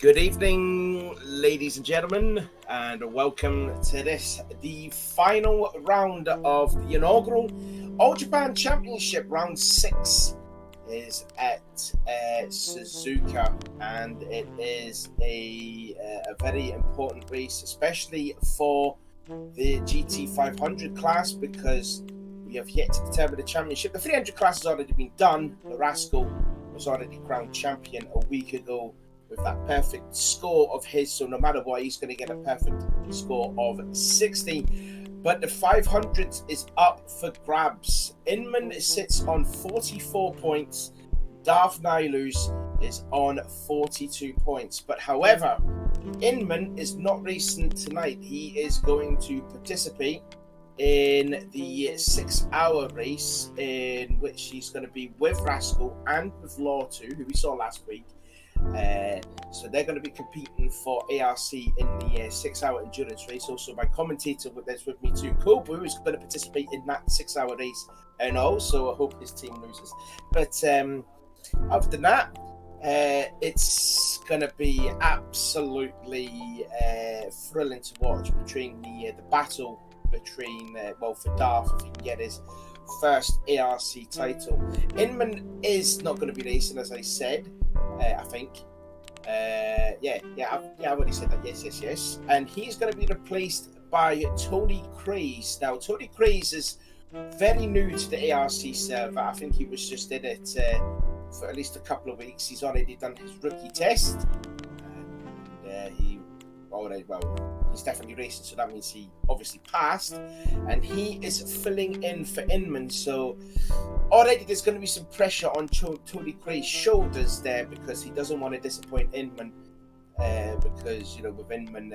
Good evening, ladies and gentlemen, and welcome to the final round of the inaugural All Japan Championship. Round 6 is at Suzuka, and it is a very important race, especially for the GT 500 class, because we have yet to determine the championship. The 300 class has already been done. Rascal was already crowned champion a week ago with that perfect score of his, so no matter what, he's going to get a perfect score of 60. But the 500 is up for grabs. Inman sits on 44 points. Darth Nihilus is on 42 points. But however, Inman is not racing tonight. He is going to participate in the 6-hour race, in which he's going to be with Rascal and with Law 2, who we saw last week. So they're going to be competing for ARC in the 6-hour endurance race. Also, my commentator that's with me too, Kobu, is going to participate in that 6-hour race. And also, I hope his team loses. But other than that, it's going to be absolutely thrilling to watch between the battle between, for Darth, if he can get his first ARC title. Inman is not going to be racing, as I said. I think. I've already said that. Yes. And he's going to be replaced by Tony Craze. Now, Tony Craze is very new to the ARC server. I think he was just in it for at least a couple of weeks. He's already done his rookie test. And he's definitely racing, so that means he obviously passed. And he is filling in for Inman, so already there's going to be some pressure on Tony Craig's shoulders there, because he doesn't want to disappoint Inman, because, with Inman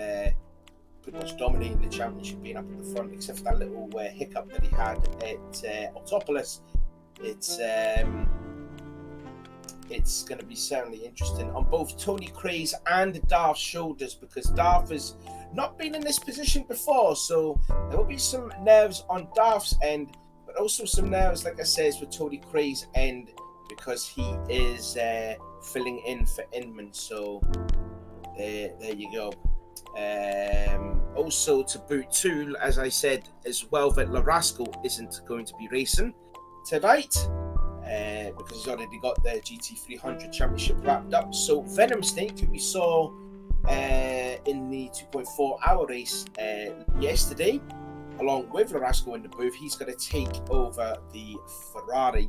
pretty much dominating the championship, being up at the front, except for that little hiccup that he had at Autopolis. It's going to be certainly interesting on both Tony Craig's and Darth's shoulders, because Darth has not been in this position before, so there will be some nerves on Darth's end, but also some nerves, like I said, for Tony Craig's end, because he is filling in for Inman. So there you go. Also to boot too, as I said as well, that La Rascal isn't going to be racing tonight, because he's already got the GT300 championship wrapped up. So Venom Snake, who we saw in the 2.4 hour race yesterday, along with La Rascal in the booth, he's going to take over the Ferrari,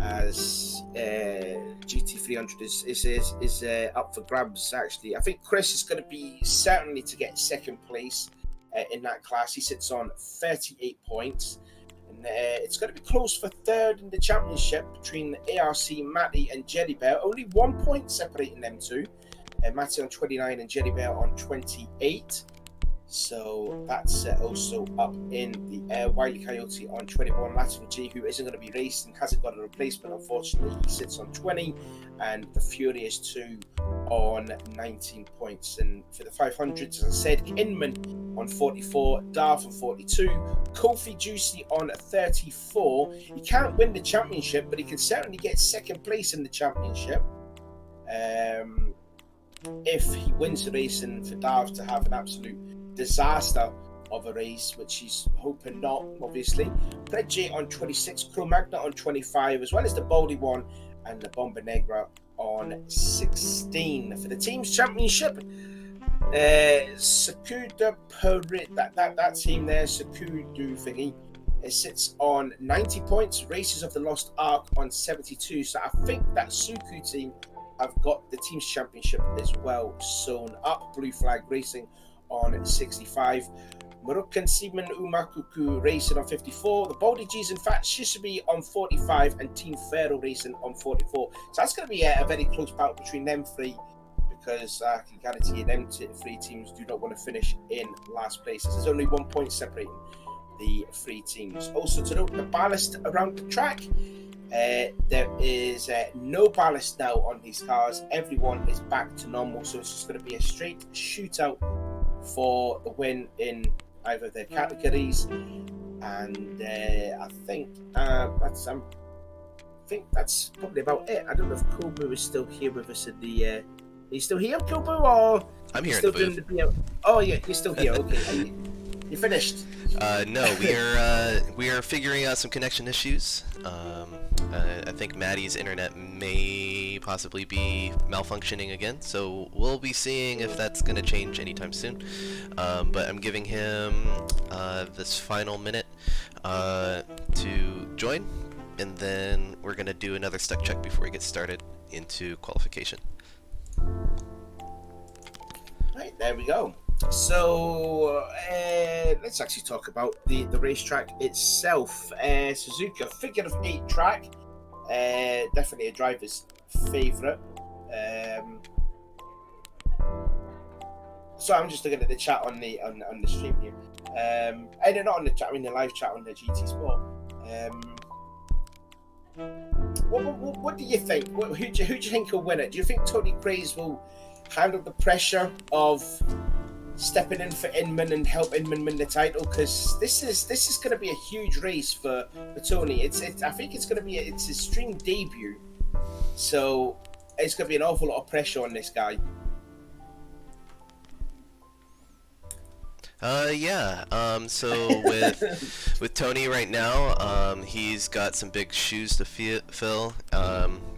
as GT300 is up for grabs. Actually, I think Chris is going to be certainly to get second place in that class. He sits on 38 points. It's going to be close for third in the championship between ARC, Matty and Jerry Bear. Only 1 point separating them two. Matty on 29 and Jerry Bear on 28. So that's also up in the air. Wiley Coyote on 21. Lateral G, who isn't going to be racing, hasn't got a replacement, unfortunately. He sits on 20. And the Furious 2 on 19 points. And for the 500s, as I said, Inman on 44, Darth on 42, Kofi Juicy on 34. He can't win the championship, but he can certainly get second place in the championship. If he wins the race, and for Darth to have an absolute disaster of a race, which he's hoping not, obviously. Pred J on 26, Cro Magna on 25, as well as the Baldy one and the Bomba Negra on 16. For the team's championship, Sakuda Perit, that team there, Sakudu thingy, it sits on 90 points. Races of the Lost Ark on 72. So I think that Suku team have got the team's championship as well sewn up. Blue Flag Racing on 65. Moroccan Seaman Umakuku Racing on 54. The Baldy G's and Fat Shishibi on 45, and Team Ferro Racing on 44. So that's going to be a very close battle between them three, because I can guarantee you them three teams do not want to finish in last place. There's only 1 point separating the three teams. Also to note, the ballast around the track. There is no ballast now on these cars. Everyone is back to normal, so it's just going to be a straight shootout for the win in either of their categories. And I think that's probably about it. I don't know if Kobu is still here with us in the you still here, Kobo, or I'm here still in the booth. doing the? Oh, yeah, you're still here. Okay, you finished? No, we are figuring out some connection issues. I think Maddie's internet may possibly be malfunctioning again, so we'll be seeing if that's going to change anytime soon. But I'm giving him this final minute to join, and then we're going to do another stuck check before he gets started into qualification. Right, there we go. So let's actually talk about the racetrack itself. Suzuka figure of 8 track, definitely a driver's favourite. So I'm just looking at the chat on the stream here. And not on the chat, I mean the live chat on the GT Sport. What do you think? Who do you think will win it? Do you think Tony Craze will handle the pressure of stepping in for Inman and help Inman win the title? Because this is going to be a huge race for Tony. I think it's going to be it's his stream debut, so it's going to be an awful lot of pressure on this guy. So with Tony right now, he's got some big shoes to fill.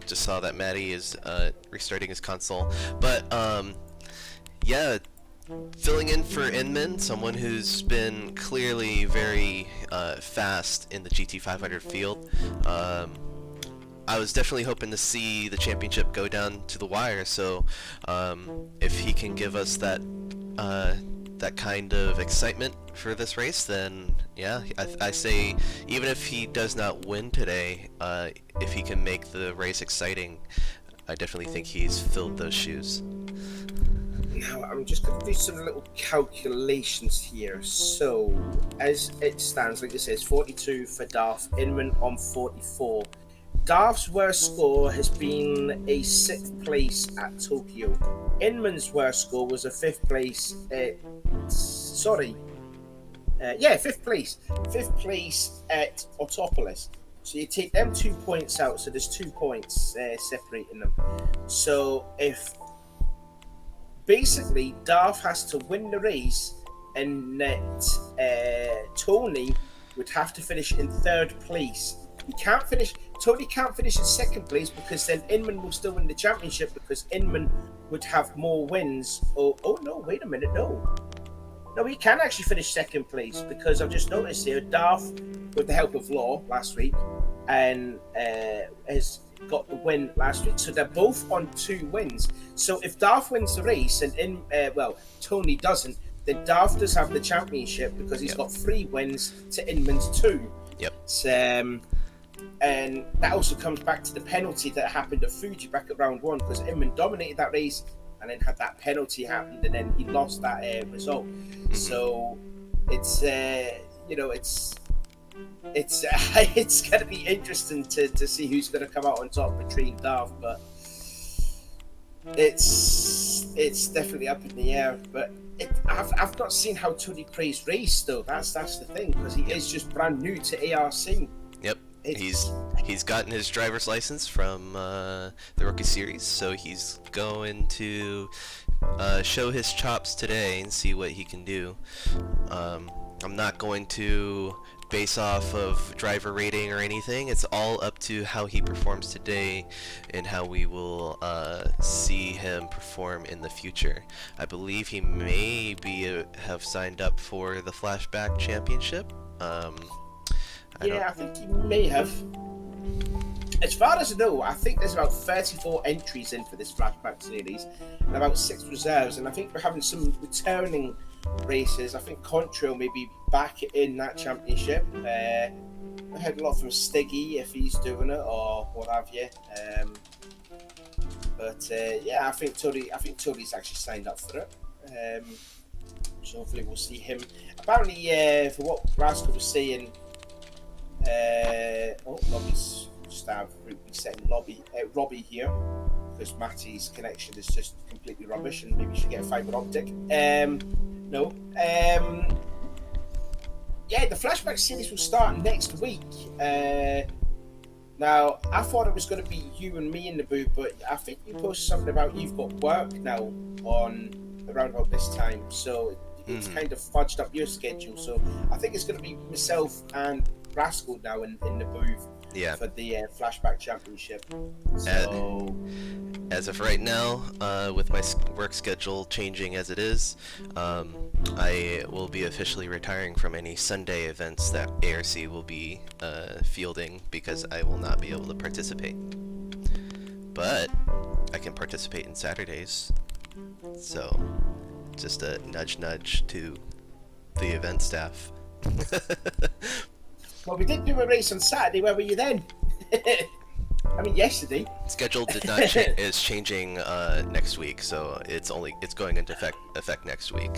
Just saw that Maddie is restarting his console, but yeah, filling in for Inman, someone who's been clearly very fast in the GT500 field. I was definitely hoping to see the championship go down to the wire, so if he can give us that kind of excitement for this race, then yeah, I say even if he does not win today, if he can make the race exciting, I definitely think he's filled those shoes. Now I'm just going to do some little calculations here. So as it stands, like it says, 42 for Darth, Inman on 44. Darth's worst score has been a 6th place at Tokyo. Inman's worst score was a 5th place. 5th place. 5th place at Autopolis. So you take them 2 points out. So there's 2 points separating them. So if basically Darth has to win the race, and that Tony would have to finish in 3rd place. Tony can't finish in 2nd place because then Inman will still win the championship because Inman would have more wins. Oh no, wait a minute, no, he can actually finish 2nd place because I've just noticed here Darth, with the help of Law last week, and has got the win last week, so they're both on 2 wins. So if Darth wins the race and Tony doesn't, then Darth does have the championship because he's got 3 wins to Inman's 2. Yep. So, and that also comes back to the penalty that happened at Fuji back at round 1, because Inman dominated that race and then had that penalty happen, and then he lost that result. So it's it's going to be interesting to see who's going to come out on top between Darth, but it's definitely up in the air. But I've not seen how Tony Craze race though. That's the thing, because he is just brand new to ARC. Yep. He's gotten his driver's license from the Rookie Series, so he's going to show his chops today and see what he can do. I'm not going to base off of driver rating or anything. It's all up to how he performs today and how we will see him perform in the future. I believe he may have signed up for the Flashback Championship. I think he may have. As far as I know, I think there's about 34 entries in for this Flashback series and about 6 reserves, and I think we're having some returning races. I think Contrail may be back in that championship. I heard a lot from Stiggy if he's doing it or what have you. I think Tony's actually signed up for it. So hopefully we'll see him. Apparently, for what Rascal was saying, Robbie's just resetting Robbie here because Matty's connection is just completely rubbish and maybe should get a fibre optic. The Flashback series will start next week. Now, I thought it was going to be you and me in the booth, but I think you posted something about you've got work now on around about this time, so it's kind of fudged up your schedule. So I think it's going to be myself and Rascal now in the booth for the Flashback Championship. So as of right now, with my work schedule changing as it is, I will be officially retiring from any Sunday events that ARC will be fielding because I will not be able to participate. But I can participate in Saturdays, so just a nudge to the event staff. Well, we did do a race on Saturday. Where were you then? I mean, yesterday. Schedule did not is changing next week, so it's going into effect next week.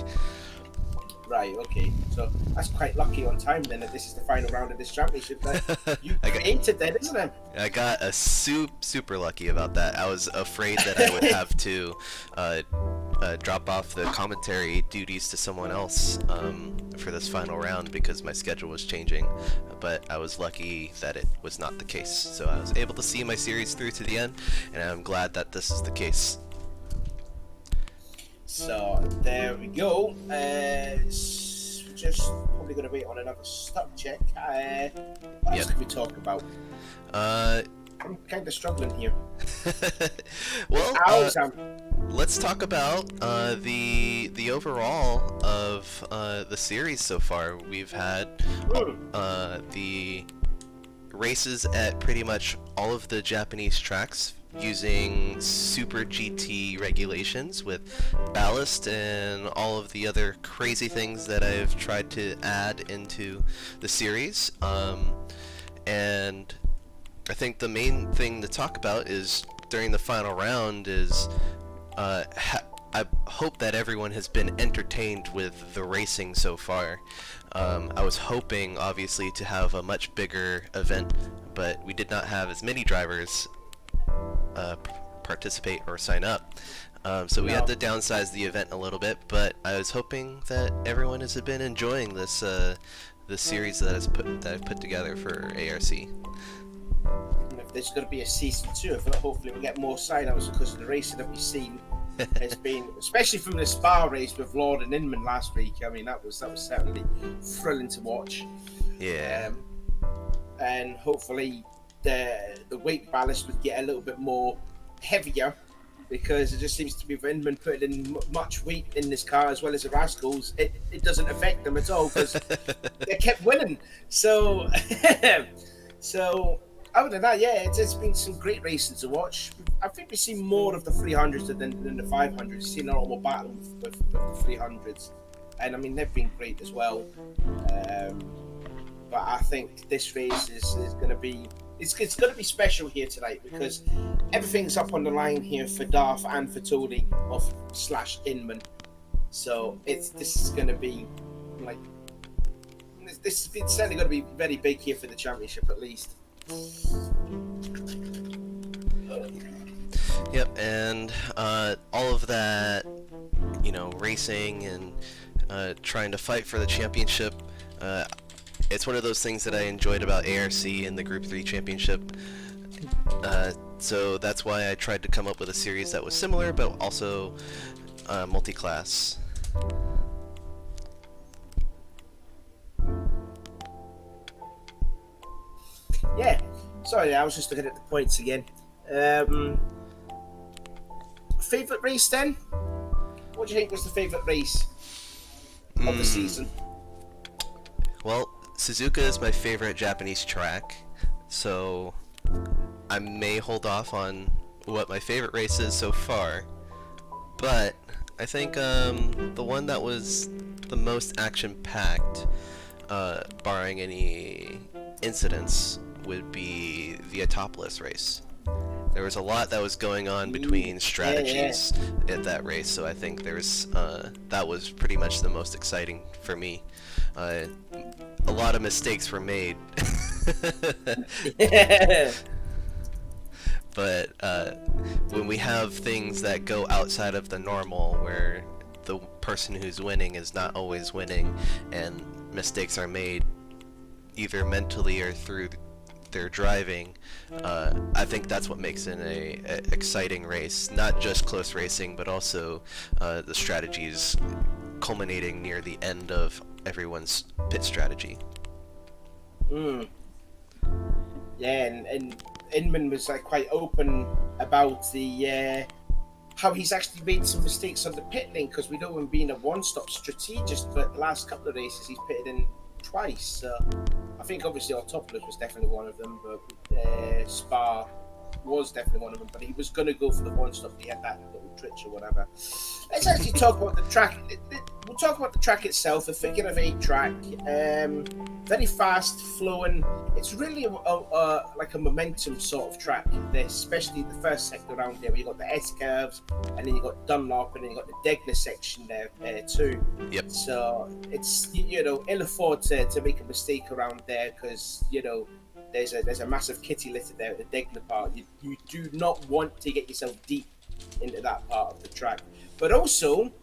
Right. Okay. So that's quite lucky on time then. That this is the final round of this championship. That you created then, isn't it? I got a super lucky about that. I was afraid that I would have to drop off the commentary duties to someone else for this final round because my schedule was changing, but I was lucky that it was not the case. So I was able to see my series through to the end, and I'm glad that this is the case. So there we go. Just probably going to wait on another stock check. What else can we talk about? I'm kind of struggling here. Well, let's talk about the overall of the series so far. We've had the races at pretty much all of the Japanese tracks using Super GT regulations with ballast and all of the other crazy things that I've tried to add into the series. And I think the main thing to talk about is during the final round is I hope that everyone has been entertained with the racing so far. I was hoping obviously to have a much bigger event, but we did not have as many drivers participate or sign up, so we had to downsize the event a little bit, but I was hoping that everyone has been enjoying this the series that I've put together for ARC. And if there's going to be a season 2 of it, hopefully we'll get more sign-ups because of the racing that we've seen. It's been, especially from the Spa race with Lord and Inman last week. I mean, that was certainly thrilling to watch. Yeah. And hopefully the weight ballast would get a little bit more heavier because it just seems to be with Inman putting in much weight in this car as well as the Rascals. It doesn't affect them at all because they kept winning. So, other than that, yeah, it's been some great racing to watch. I think we've seen more of the 300s than the 500s. We've seen a lot more battle with the 300s. And I mean, they've been great as well. But I think this race is going to be... It's going to be special here tonight because everything's up on the line here for Darth and for Tony / Inman. So this is going to be like... It's certainly going to be very big here for the championship at least. Yep, and all of that, racing and trying to fight for the championship, it's one of those things that I enjoyed about ARC and the Group 3 championship. So that's why I tried to come up with a series that was similar, but also multi-class. Yeah, sorry, I was just looking at the points again. Favourite race then? What do you think was the favourite race of the season? Well, Suzuka is my favourite Japanese track, so I may hold off on what my favourite race is so far, but I think the one that was the most action-packed, barring any incidents, would be the Autopolis race. There was a lot that was going on between strategies at that race, so I think that was pretty much the most exciting for me. A lot of mistakes were made. But when we have things that go outside of the normal, where the person who's winning is not always winning, and mistakes are made either mentally or through they're driving, I think that's what makes it a exciting race. Not just close racing, but also the strategies culminating near the end of everyone's pit strategy. Mm. Yeah, and Inman was like quite open about the how he's actually made some mistakes on the pit lane, because we know him being a one-stop strategist, but the last couple of races he's pitted in twice. So I think obviously Autopolis was definitely one of them, but Spa was definitely one of them. But he was going to go for the one-stop. He had that little twitch or whatever. Let's actually talk about the track. We'll talk about the track itself, the figure of 8 track. Very fast flowing. It's really like a momentum sort of track, especially the first sector around there, where you got the S curves, and then you got Dunlop, and then you got the Degler section there too. Yep. So it's, ill afford to make a mistake around there, because there's a massive kitty litter there at the Degler part. You do not want to get yourself deep into that part of the track. But also,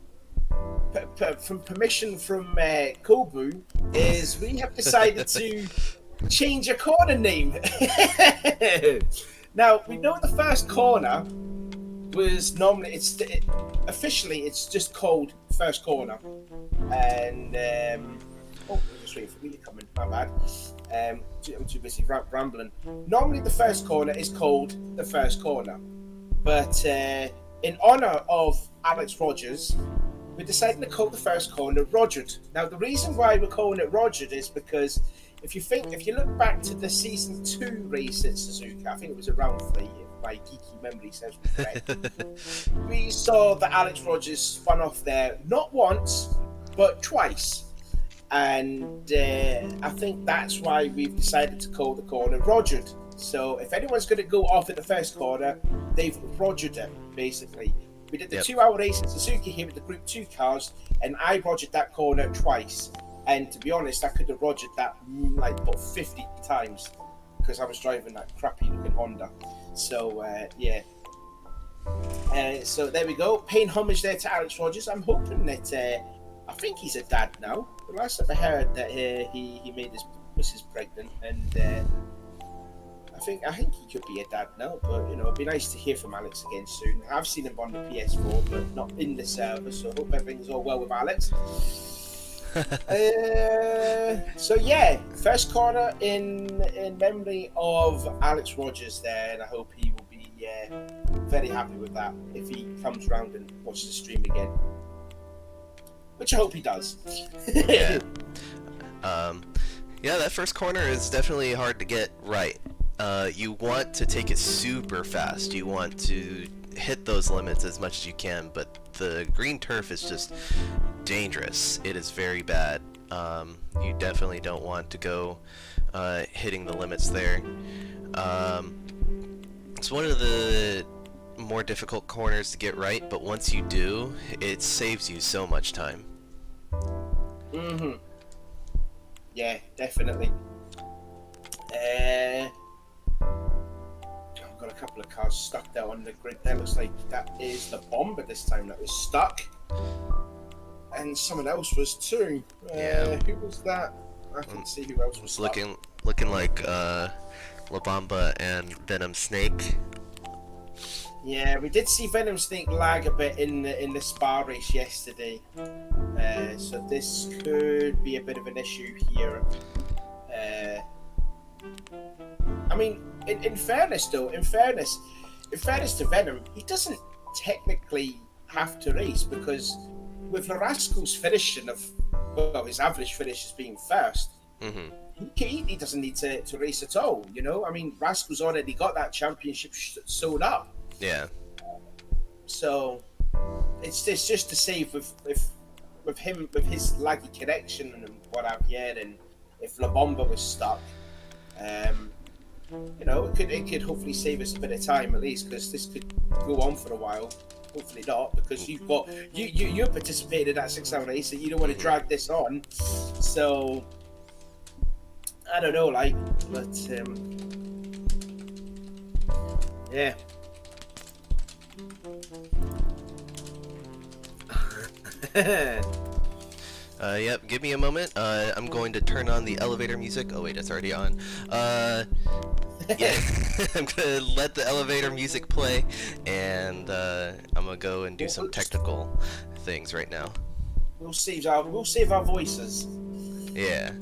from permission from Kobu, is we have decided to change a corner name. Now, we know the first corner was normally, officially it's just called first corner. And I'm just waiting for me to come in, my bad. I'm too busy rambling. Normally the first corner is called the first corner, but in honor of Alex Rogers, we decided to call the first corner Rogered. Now, the reason why we're calling it Rogered is because if you look back to the season 2 race at Suzuka, I think it was at round 3, if my geeky memory serves me correct, we saw that Alex Rogers spun off there not once, but twice. And I think that's why we've decided to call the corner Rogered. So if anyone's going to go off at the first corner, they've Rogered it, basically. We did the 2-hour race at Suzuka here with the Group 2 cars, and I Rogered that corner twice. And to be honest, I could have Rogered that like about 50 times, because I was driving that crappy looking Honda. So, yeah. So there we go. Paying homage there to Alex Rogers. I'm hoping that, I think he's a dad now. The last time I heard that he made his missus pregnant, and I think he could be a dad now, but it'd be nice to hear from Alex again soon. I've seen him on the PS4, but not in the server, so I hope everything's all well with Alex. So yeah, first corner in memory of Alex Rogers there, and I hope he will be very happy with that if he comes around and watches the stream again, which I hope he does. Yeah. Yeah, that first corner is definitely hard to get right. You want to take it super fast. You want to hit those limits as much as you can, but the green turf is just dangerous. It is very bad. You definitely don't want to go hitting the limits there. It's one of the more difficult corners to get right, but once you do, it saves you so much time. Mm-hmm. Yeah, definitely. I've got a couple of cars stuck there on the grid. That looks like that is the Bomber this time that was stuck. And someone else was too. Yeah. Who was that? I can see who else was stuck. Looking like La Bamba and Venom Snake. Yeah, we did see Venom Snake lag a bit in the Spa race yesterday. So this could be a bit of an issue here. I mean, in fairness though, in fairness to Venom, he doesn't technically have to race, because with Larasco's finishing his average finish as being first, he doesn't need to race at all. I mean, Rascal's already got that championship sewn up. Yeah. So it's just to save with him, with his laggy connection and what have you, and if La Bomba was stuck, it could hopefully save us a bit of time at least, because this could go on for a while. Hopefully not, because you participated in that 6-hour race, and you don't want to drag this on. So I don't know, but yeah. Yep, give me a moment. I'm going to turn on the elevator music. Oh wait, it's already on. Yeah, I'm gonna let the elevator music play, and I'm gonna go and do some technical things right now. We'll save our voices. Yeah.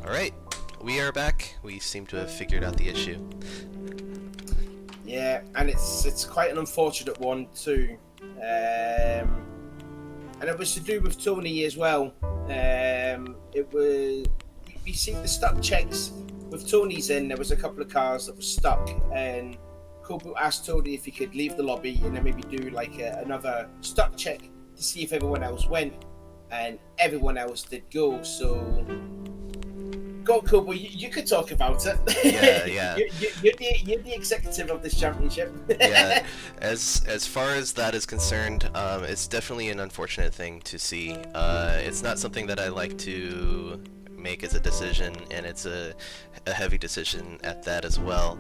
Alright, we are back. We seem to have figured out the issue. Yeah, and it's quite an unfortunate one too. And it was to do with Tony as well. It was, you see the stuck checks with Tony's in, there was a couple of cars that were stuck, and Kobu asked Tony if he could leave the lobby and then maybe do like another stuck check to see if everyone else went, and everyone else did go. So Go, Kobo. You could talk about it. Yeah, yeah. You're the executive of this championship. Yeah, as far as that is concerned, it's definitely an unfortunate thing to see. It's not something that I like to make as a decision, and it's a heavy decision at that as well.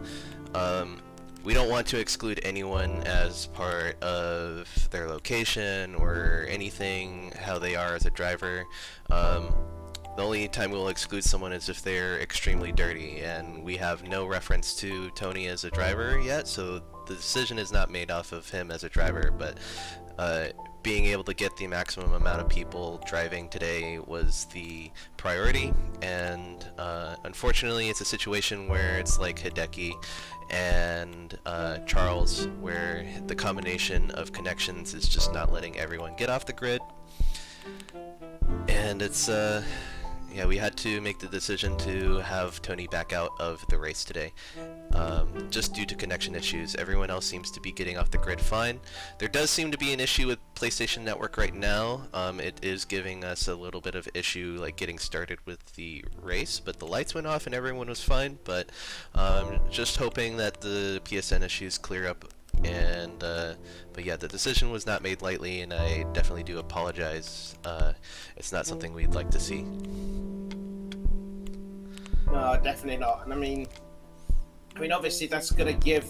We don't want to exclude anyone as part of their location or anything, how they are as a driver. The only time we'll exclude someone is if they're extremely dirty, and we have no reference to Tony as a driver yet, so the decision is not made off of him as a driver, but being able to get the maximum amount of people driving today was the priority, and unfortunately it's a situation where it's like Hideki and Charles, where the combination of connections is just not letting everyone get off the grid, and it's yeah, we had to make the decision to have Tony back out of the race today, just due to connection issues. Everyone else seems to be getting off the grid fine. There does seem to be an issue with PlayStation Network right now. It is giving us a little bit of issue, like getting started with the race, but the lights went off and everyone was fine. But just hoping that the PSN issues clear up. And but yeah, the decision was not made lightly, and I definitely do apologize. It's not something we'd like to see. No, definitely not. And I mean, obviously that's gonna give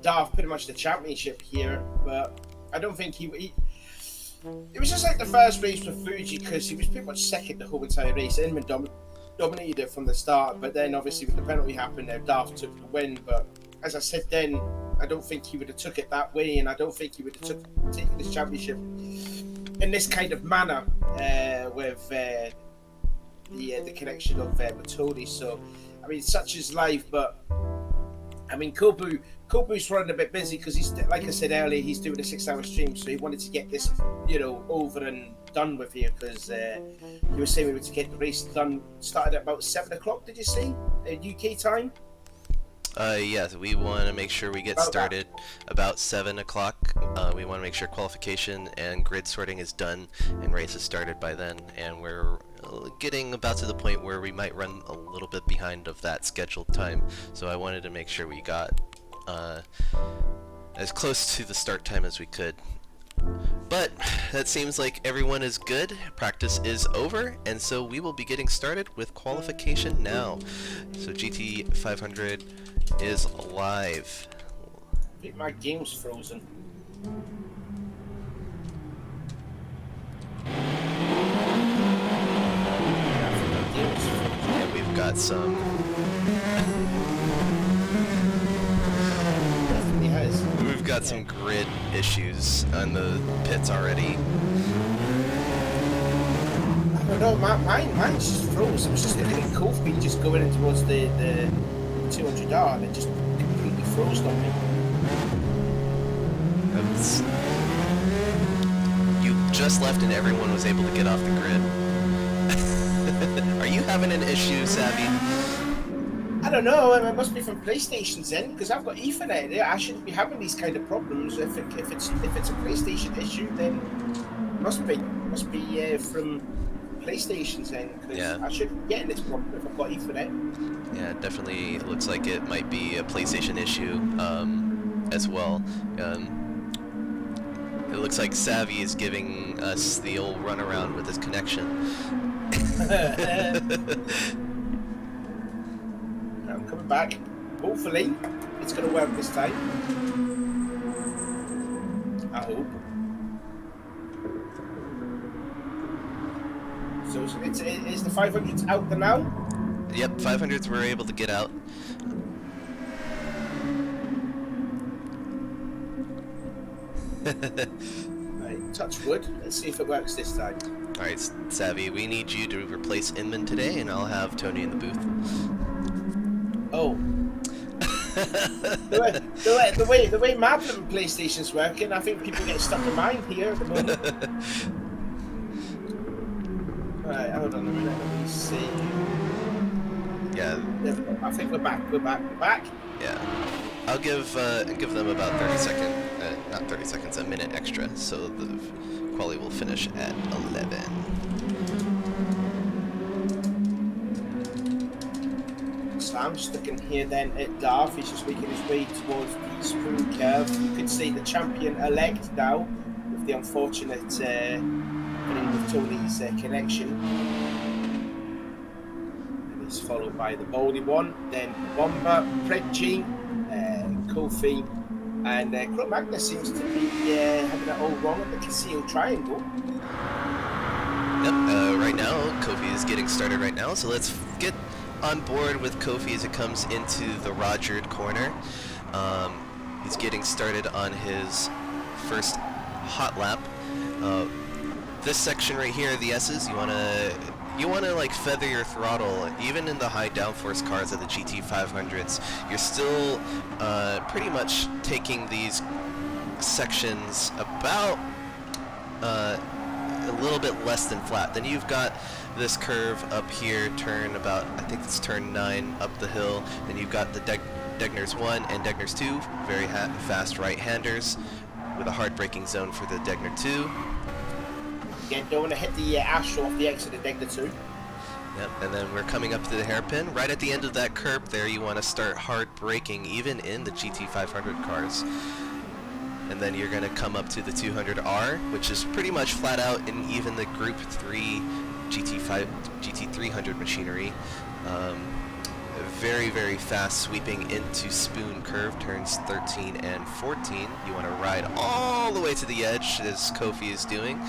Darth pretty much the championship here, but I don't think he it was just like the first race with Fuji, because he was pretty much second the whole entire race. Inman dominated it from the start, but then obviously with the penalty happened there, Darth took the win. But as I said then, I don't think he would have took it that way, and I don't think he would have taken this championship in this kind of manner with the connection of Matoni. So, I mean, such is life. But I mean, Kobu's running a bit busy because he's, like I said earlier, he's doing a 6-hour stream, so he wanted to get this, over and done with here, because he was saying we were to get the race done. Started at about 7 o'clock. Did you say UK time? Yes, we want to make sure we get started about 7 o'clock. We want to make sure qualification and grid sorting is done and race is started by then, and we're getting about to the point where we might run a little bit behind of that scheduled time, so I wanted to make sure we got as close to the start time as we could. But that seems like everyone is good. Practice is over, and so we will be getting started with qualification now. So GT 500 is live. I think my game's frozen. And we've got some. Definitely has. We've got some grid issues on the pits already. I don't know. Mine just froze. I was just looking at Kofi just going in towards the 200R, and it just completely froze on me. You just left and everyone was able to get off the grid. Are you having an issue, Savvy? I don't know. It must be from PlayStation's end, because I've got Ethernet. I shouldn't be having these kind of problems. If it's a PlayStation issue, then it must be from PlayStation's end, because I shouldn't be getting this problem if I've got Ethernet. Yeah, it definitely looks like it might be a PlayStation issue as well. It looks like Savvy is giving us the old runaround with his connection. I'm coming back. Hopefully, it's going to work this time. I hope. So is the 500s out there now? Yep, 500s were able to get out. Right, touch wood. Let's see if it works this time. Alright, Savvy, we need you to replace Inman today, and I'll have Tony in the booth. Oh. the way my PlayStation's working, I think people get stuck in mine here at the moment. Right, hold on a minute. Let me see. Yeah. I think we're back. Yeah. I'll give them about 30 seconds, not 30 seconds, a minute extra, so the quali will finish at 11. So I'm just looking here then at Darth. He's just making his way towards the spoon curve. You could see the champion-elect now with the unfortunate thing with Tony's connection. And he's followed by the Baldy one, then Bomber, Predgy, Kofi, and Crow Magnus seems to be having it all wrong at the Casio Triangle. Yep, right now, Kofi is getting started right now, so let's get on board with Kofi as it comes into the Rogered corner. He's getting started on his first hot lap. This section right here, the S's, you wanna like feather your throttle. Even in the high downforce cars of the GT500s, you're still pretty much taking these sections about a little bit less than flat. Then you've got this curve up here, turn about, I think it's turn 9 up the hill. Then you've got the Degners 1 and Degners 2, very fast right-handers with a hard braking zone for the Degner 2. Again, don't want to hit the Astro off the exit of Degner 2. Yep, and then we're coming up to the hairpin. Right at the end of that curb there, you want to start hard braking, even in the GT500 cars. And then you're going to come up to the 200R, which is pretty much flat out in even the Group 3 GT300 machinery. Very, very fast sweeping into spoon curve, turns 13 and 14. You want to ride all the way to the edge, as Kofi is doing.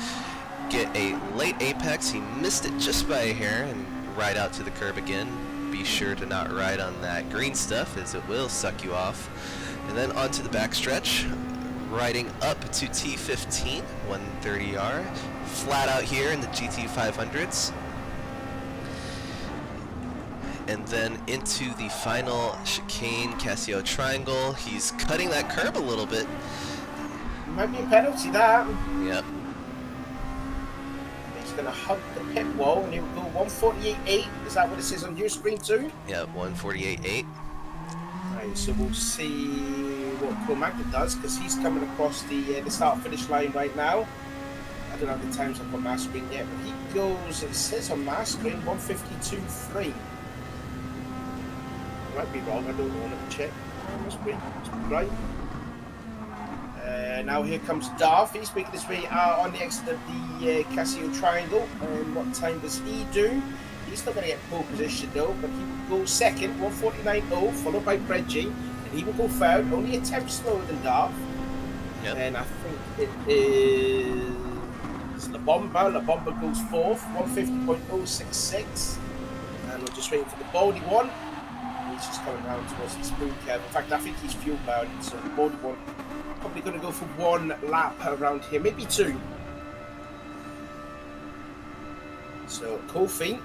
Get a late apex, he missed it just by a hair, and ride out to the curb again. Be sure to not ride on that green stuff, as it will suck you off. And then onto the backstretch, riding up to T15, 130R, flat out here in the GT500s. And then into the final chicane, Casio Triangle. He's cutting that curb a little bit. Might be a penalty, that. Yep. He's going to hug the pit wall, and he'll go 148.8. Is that what it says on your screen too? Yep, 148.8. Right, so we'll see what Pro Magnet does, because he's coming across the start-finish line right now. I don't have the times up on my screen yet, but he goes, it says on my screen, 152.3. I might be wrong, I don't know, let me check. Must be right. Now here comes Darth. He's making his way on the exit of the Casio Triangle. And what time does he do? He's not going to get pole position though, but he will go second, 149.0, followed by Predgy, and he will go third, only a tenth slower than Darth. Yep. And I think it is La Bomba. La Bomba goes fourth, 150.066. And we're just waiting for the Baldy one. He's just coming around towards the spoon curve. In fact, I think he's fuel bound, so the Baldy one probably going to go for one lap around here, maybe two. So Kofi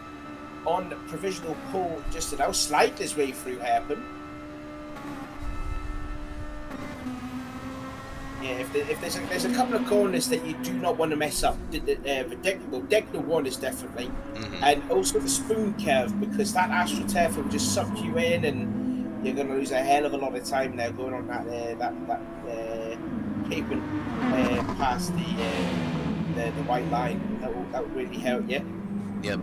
on provisional pole just now, slide his way through hairpin. Yeah, if there's a couple of corners that you do not want to mess up. Degner 1 is definitely, and also the spoon curve, because that AstroTurf will just suck you in, and you're going to lose a hell of a lot of time now going on that pavement past the white line. That will really hurt you. Yep.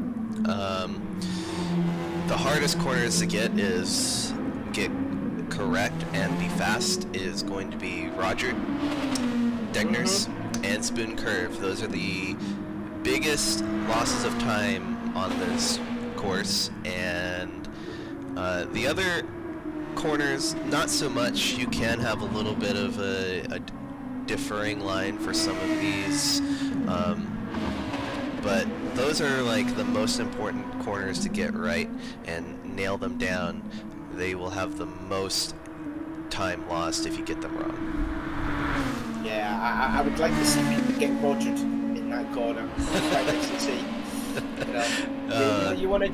The hardest corners to get correct and be fast is going to be Roger, Degners, and spoon curve. Those are the biggest losses of time on this course, and the other corners, not so much. You can have a little bit of a differing line for some of these, but those are like the most important corners to get right and nail them down. They will have the most time lost if you get them wrong. Yeah, I would like to see people get rogered in that corner. Quite nice to see. You want to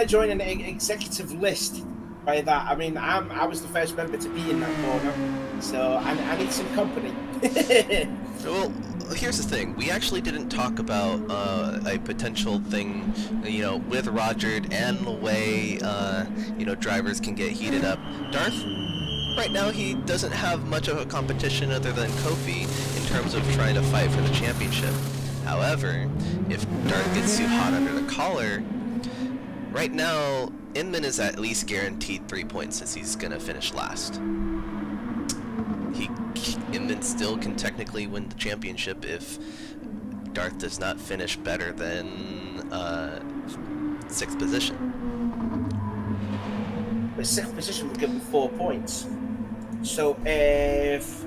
join an executive list by that. I mean, I was the first member to be in that corner, so I need some company. Well, here's the thing. We actually didn't talk about a potential thing, with Rogered and the way, drivers can get heated up. Darth, right now, he doesn't have much of a competition other than Kofi in terms of trying to fight for the championship. However, if Darth gets too hot under the collar, Right now, Inman is at least guaranteed 3 points since he's gonna finish last. Inman still can technically win the championship if Darth does not finish better than 6th position. But 6th position would give him 4 points. So if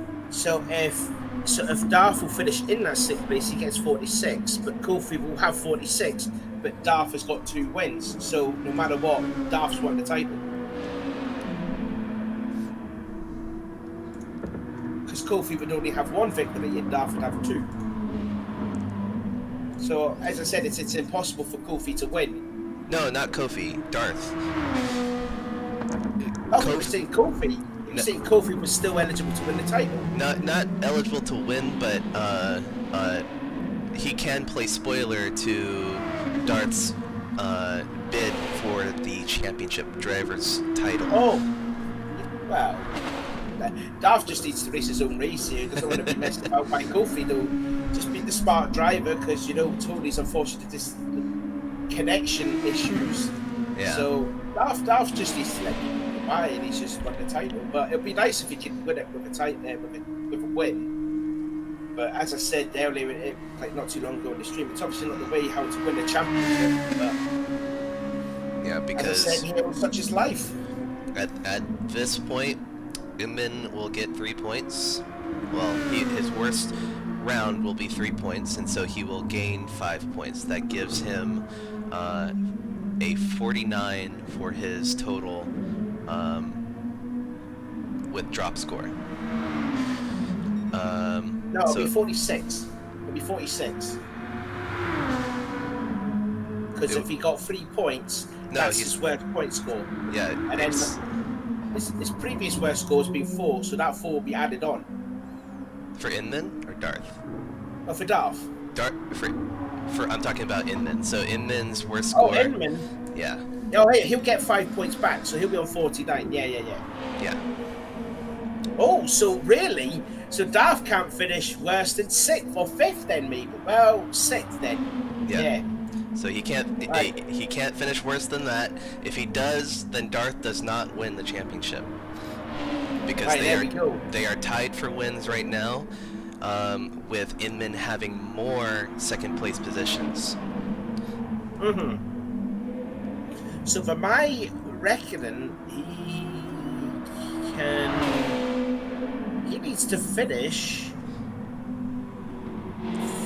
Darth will finish in that 6th place, he gets 46. But Kofi will have 46. But Darth has got 2 wins. So no matter what, Darth's won the title. Because Kofi would only have 1 victory and Darth would have 2. So as I said, it's impossible for Kofi to win. No, not Kofi. Darth. Oh, you were saying Kofi. You were saying Kofi was still eligible to win the title. Not eligible to win, but he can play spoiler to Darth's bid for the championship driver's title. Oh, well, Darth just needs to race his own race here. He doesn't want to be messed about by Kofi, though. Just be the smart driver, because, you know, Tony's unfortunate this connection issues. Yeah. So Darth just needs to let people go by, and he's just won the title. But it'd be nice if he could win it with a title, with a win. But as I said earlier, like not too long ago in the stream, it's obviously not the way how to win a championship. But yeah, because as I said, such is life. At this point, Inman will get 3 points. Well, his worst round will be 3 points, and so he will gain 5 points. That gives him a 49 for his total with drop score. No, it'll be 46. It'll be 46. Because if he got 3 points, that's his worst point score. Yeah, and then his previous worst score has been 4, so that 4 will be added on. For Inman or Darth? Oh, for Darth. I'm talking about Inman. So Inman's worst score. Oh, Inman. Yeah. Oh, hey, he'll get 5 points back, so he'll be on 49. Yeah. Oh, so really? So Darth can't finish worse than 6th or 5th then, maybe? Well, 6th then. Yeah. So he can't. Right. He can't finish worse than that. If he does, then Darth does not win the championship. Because they are tied for wins right now, with Inman having more second place positions. So for my reckoning, he needs to finish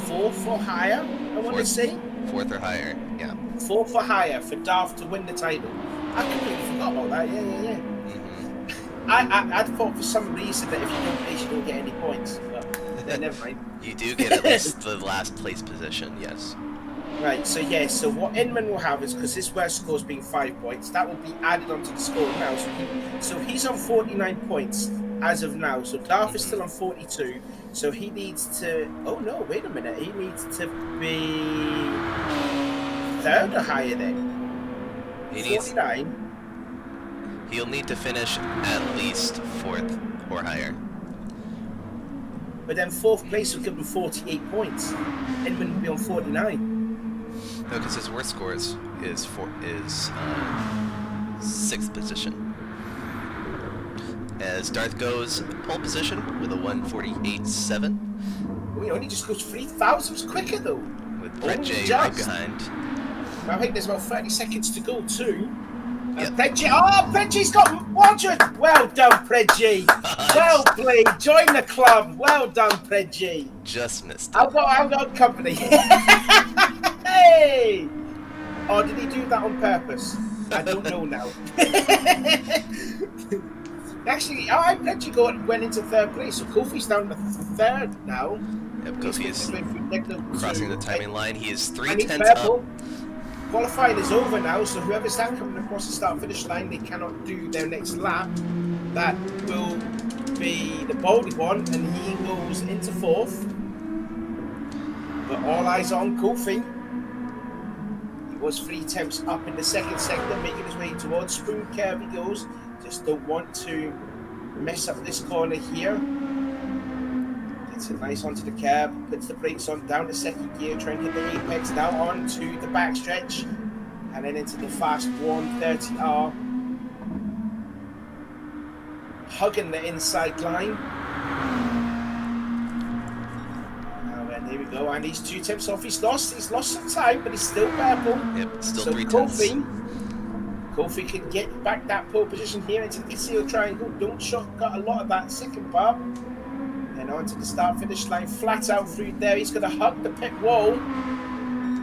4th or higher, I want to say. 4th or higher, yeah. 4th or higher for Darth to win the title. I completely forgot about that, yeah. I thought for some reason that if you don't place, you don't get any points. But never mind. You do get at least the last place position, yes. Right, so what Inman will have is, because his worst score's been 5 points, that will be added onto the score now. So he's on 49 points as of now. So Darth is still on 42. So he needs to... Oh no, wait a minute. He needs to be 3rd or higher then. 49. He'll need to finish at least 4th or higher. But then 4th place will give him 48 points. Inman will be on 49. No, because his worst score is 6th position. As Darth goes pole position with a 148.7. He only just goes 3 thousandths quicker though. With Brett J right behind. I think there's about 30 seconds to go too. Yep. Predji's got 100. Well done, Predji. Well played. Join the club. Well done, Predji. Just missed it. I've got company. Hey! Oh, did he do that on purpose? I don't know now. Actually, Predji went into 3rd place, so Kofi's down to 3rd now. Yep, Kofi is crossing the timing line. He is 3/10 up. Qualifying is over now, so whoever's that coming across the start-finish line, they cannot do their next lap. That will be the Baldy one, and he goes into 4th. But all eyes on Kofi. He was 3 attempts up in the 2nd sector, making his way towards Spoon Curve. He goes. Just don't want to mess up this corner here. Gets it nice onto the curb, puts the brakes on, down to 2nd gear, trying to get the apex now onto the backstretch. and then into the fast 130R. Hugging the inside line. Here we go, and he's 2 tenths off. He's lost some time, but he's still purple. Yep, still so 3 tenths. Kofi can get back that pole position here into the concealed triangle. Don't got a lot of that second part. And onto the start-finish line, flat out through there. He's going to hug the pit wall.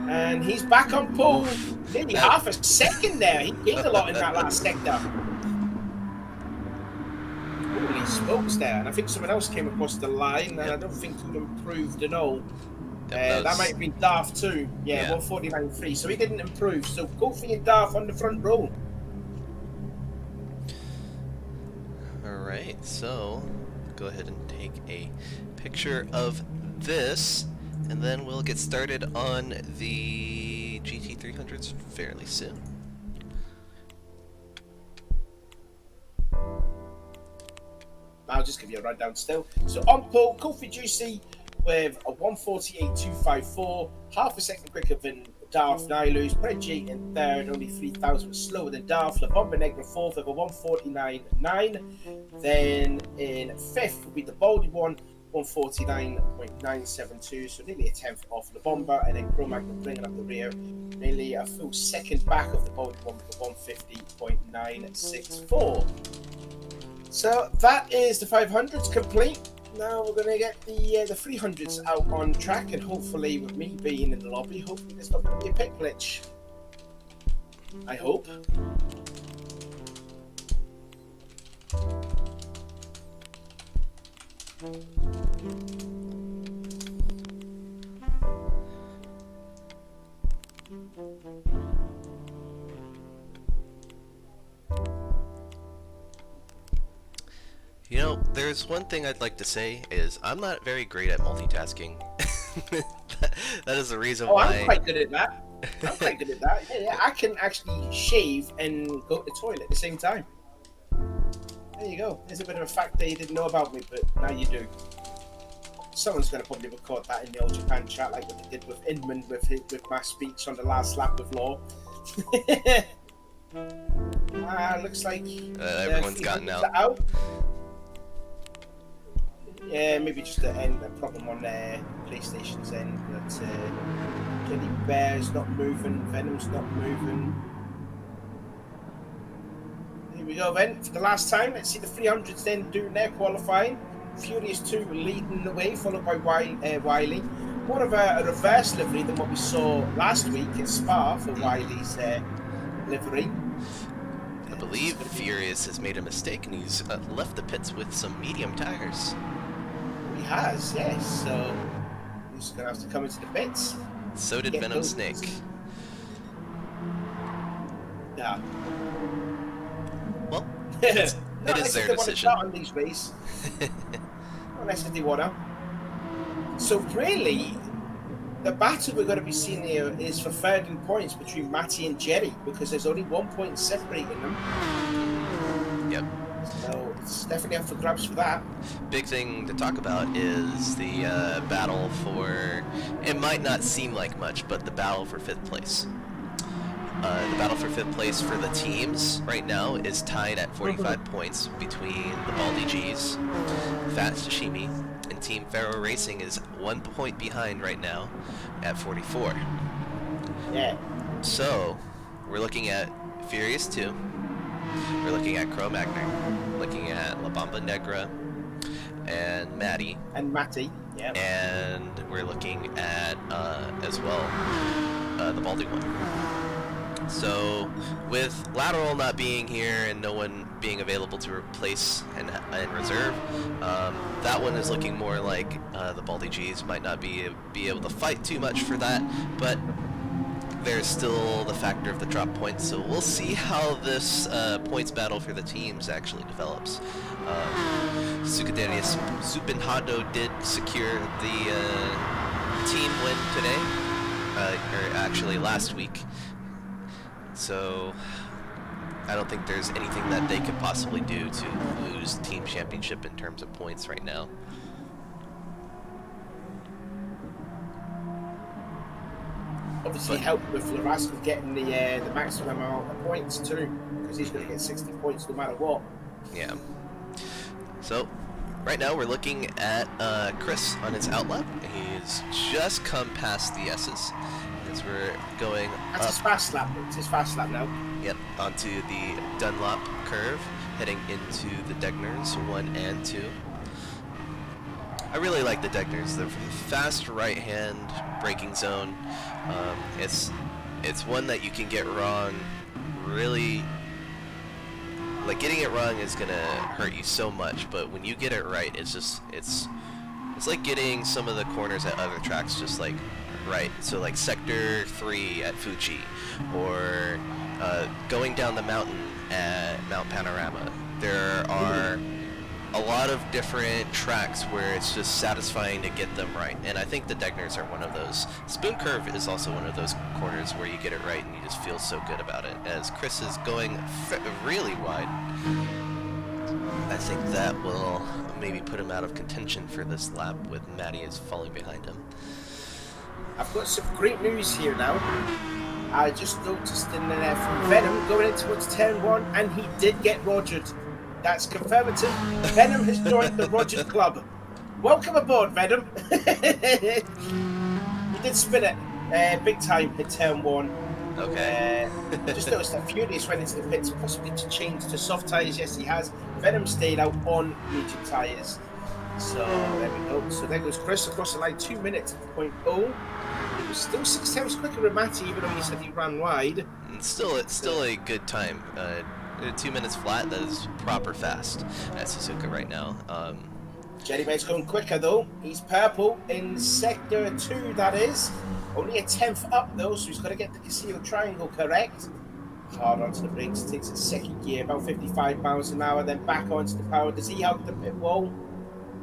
And he's back on pole. Nearly half a second there. He gained a lot in that last sector. Holy smokes there. And I think someone else came across the line, and I don't think he improved at all. That might have been Darth too. Yeah, 149.3. So he didn't improve. So Kofi and Darth on the front row. Alright, so go ahead and take a picture of this, and then we'll get started on the GT300s fairly soon. I'll just give you a rundown still. So on pole, Kofi Juicy with a 148.254, half a second quicker than Darth Nihilus. Prejay in third, only 3,000 slower than Darth. La Bomba Negra fourth with a 149.9. Then in fifth would be the Baldy one, 149.972, so nearly a tenth off La Bomba. And then Chromac bringing up the rear, nearly a full second back of the Baldy one with a 150.964. So that is the 500s complete. Now we're going to get the 300s out on track, and hopefully with me being in the lobby, hopefully there's not going to be a pit glitch. I hope. You know, there's one thing I'd like to say is I'm not very great at multitasking. that is the reason why. I'm quite good at that. Yeah, I can actually shave and go to the toilet at the same time. There you go. There's a bit of a fact that you didn't know about me, but now you do. Someone's going to probably record that in the All Japan chat, like what they did with Inman with my speech on the last lap with Law. Looks like everyone's gotten out. Yeah, maybe just the end, a problem on PlayStation's end, but Teddy Bear's not moving, Venom's not moving. Here we go then, for the last time, let's see the 300s then doing their qualifying. Furious 2 leading the way, followed by Wiley. More of a reverse livery than what we saw last week in Spa for Wiley's livery. I believe Furious has made a mistake and he's left the pits with some medium tires. He has, yes, so he's going to have to come into the pits. So did Venom Snake. Yeah. Well, it is their decision. On these races. Unless they want to. So really, the battle we're going to be seeing here is for third in points between Matty and Jerry, because there's only 1 point separating them. Yep. So it's definitely up for grabs for that. Big thing to talk about is the battle for, it might not seem like much, but the battle for 5th place. The battle for 5th place for the teams right now is tied at 45 points between the Baldy G's, Fat Sashimi, and Team Pharaoh Racing is 1 point behind right now at 44. Yeah. So, we're looking at Furious 2, we're looking at Cro Magnon, looking at La Bomba Negra, and Matty. And Matty, yeah. And we're looking at, as well, the Baldy one. So, with Lateral not being here and no one being available to replace and reserve, that one is looking more like the Baldy G's might not be able to fight too much for that, but there's still the factor of the drop points, so we'll see how this points battle for the teams actually develops. Sukadarius Supinhado did secure the team win today, or actually last week. So, I don't think there's anything that they could possibly do to lose team championship in terms of points right now. obviously help with Larasco getting the maximum amount of points too, because he's going to get 60 points no matter what. Yeah. So, right now we're looking at Chris on his outlap. He's just come past the S's as we're going That's up. his fast lap. It's his fast lap now. Yep, onto the Dunlop curve, heading into the Degners 1 and 2. I really like the Degners. They're fast right-hand braking zone. It's one that you can get wrong. Really, like getting it wrong is gonna hurt you so much, but when you get it right, it's like getting some of the corners at other tracks just like right. So like Sector 3 at Fuji, or going down the mountain at Mount Panorama. There are a lot of different tracks where it's just satisfying to get them right, and I think the Degners are one of those. Spoon Curve is also one of those corners where you get it right and you just feel so good about it. As Chris is going really wide, I think that will maybe put him out of contention for this lap with Matty is falling behind him. I've got some great news here now. I just noticed in there from Venom going in towards turn 1, and he did get rogered. That's confirmative. Venom has joined the Rogered Club. Welcome aboard, Venom. He did spin it big time in turn 1. Okay. Just noticed that Furious went into the pits, possibly to change to soft tyres. Yes, he has. Venom stayed out on medium tyres. So there we go. So there goes Chris across the line, 2 minutes, 0.0. He was still 6 seconds quicker than Matty, even though he said he ran wide. It's still a good time. 2 minutes flat, that is proper fast at Suzuka right now. Jerry Bear's going quicker though. He's purple in sector 2, that is. Only a 10th up though, so he's got to get the Casino Triangle correct. Hard onto the brakes, takes a second gear, about 55 miles an hour, then back onto the power. Does he hug the pit wall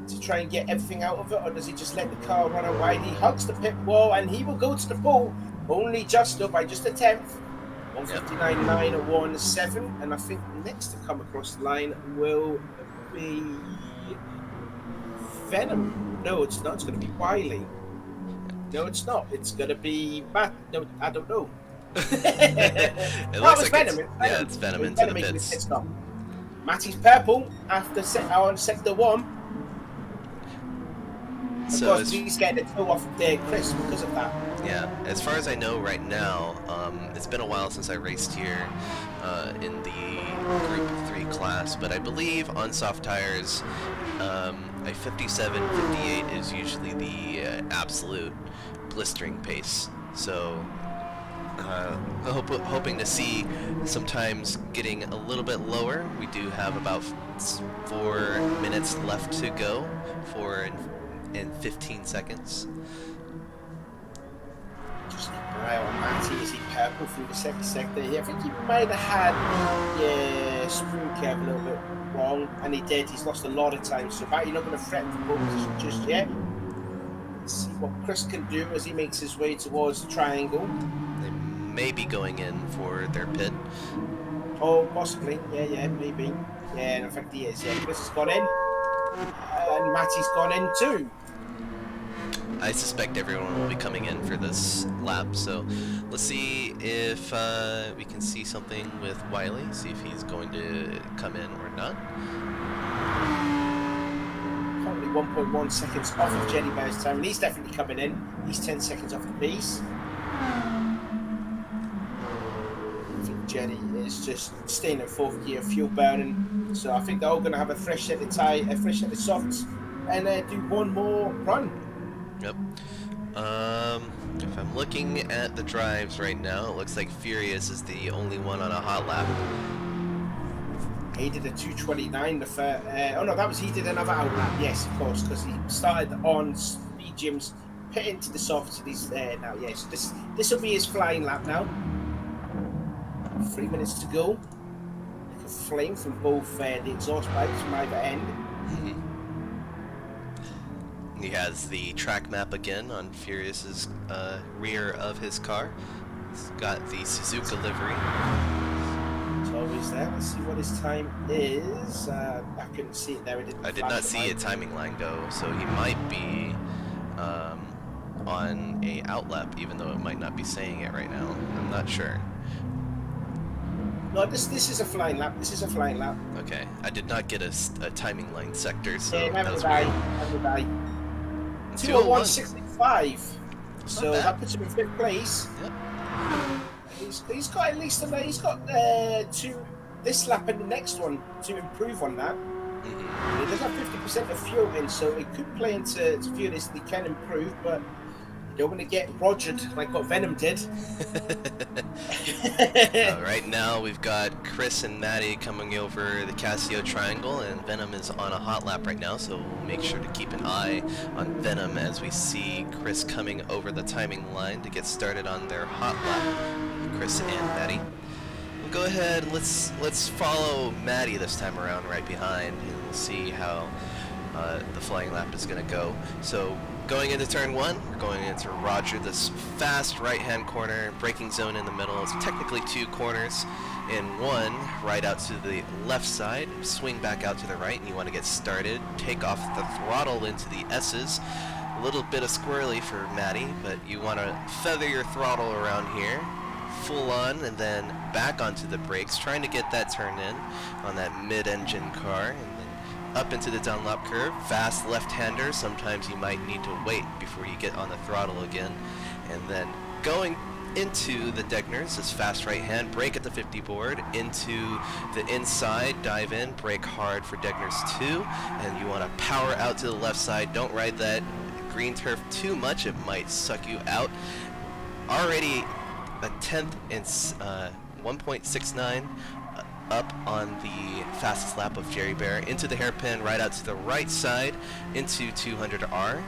to try and get everything out of it, or does he just let the car run out wide? He hugs the pit wall and he will go to the pole, only just up by just a 10th. 159.917, and I think next to come across the line will be Venom. No, it's not. It's going to be Wiley. No, it's not. It's going to be Matt. No, I don't know. It looks like Venom. it's Venom into the pits. Matty's purple after on sector 1. Of course, he's getting a toe off Chris because of that. Yeah, as far as I know right now, it's been a while since I raced here in the Group 3 class, but I believe on soft tires, a 57-58 is usually the absolute blistering pace. So, hoping to see sometimes getting a little bit lower. We do have about 4 minutes left to go, 4 and 15 seconds. Just keep an eye on Matty. Is he purple through the second sector here? I think he might have had spoon curve a little bit wrong, and he did. He's lost a lot of time, so Matty not going to threaten the pole position just yet. Let's see what Chris can do as he makes his way towards the triangle. They may be going in for their pit. Oh, possibly. Yeah, maybe. Yeah, in fact he is. Yeah, Chris has gone in, and Matty's gone in too. I suspect everyone will be coming in for this lap, so let's see if we can see something with Wiley, see if he's going to come in or not. Currently 1.1 seconds off of Jenny Bear's time, and he's definitely coming in. He's 10 seconds off the pace. I think Jenny is just staying in 4th gear, fuel burning, so I think they're all going to have a fresh set of fresh set of softs, and do one more run. Yep. If I'm looking at the drives right now, it looks like Furious is the only one on a hot lap. He did a 2:29 the first. Oh no, he did another out lap. Yes, of course, because he started on mediums, pit into the softs, and he's there now. Yes, this will be his flying lap now. 3 minutes to go. Like a flame from both the exhaust pipes from either end. He has the track map again on Furious's rear of his car. He's got the Suzuka livery. It's always there. Let's see what his time is. I couldn't see it there. I did not see a timing line go, so he might be on a outlap, even though it might not be saying it right now. I'm not sure. No, this is a flying lap. This is a flying lap. Okay, I did not get a timing line sector, so Yeah, that never was die. weird. Never die. 201.65. So bad. that puts him in 5th place. Yep. He's got at least he's got two this lap and the next one to improve on that. Mm-hmm. He does have 50% of fuel in, so it could play into Furious. He can improve, but you don't want to get rogered like what Venom did. Right now we've got Chris and Maddie coming over the Casio Triangle, and Venom is on a hot lap right now, so we'll make sure to keep an eye on Venom as we see Chris coming over the timing line to get started on their hot lap. Chris and Maddie. We'll go ahead, let's follow Maddie this time around right behind, and we'll see how the flying lap is going to go. So going into turn 1, we're going into Roger, this fast right-hand corner, braking zone in the middle. It's technically 2 corners in one, right out to the left side, swing back out to the right, and you want to get started. Take off the throttle into the S's. A little bit of squirrely for Maddie, but you want to feather your throttle around here, full on, and then back onto the brakes, trying to get that turn in on that mid-engine car, and then up into the downlap curve. Fast left-hander, sometimes you might need to wait before you get on the throttle again. And then going into the Degners, this fast right hand, brake at the 50 board, into the inside, dive in, brake hard for Degners 2, and you want to power out to the left side. Don't ride that green turf too much, it might suck you out. Already a 10th and 1.69 up on the fastest lap of Jerry Bear, into the hairpin, right out to the right side, into 200R.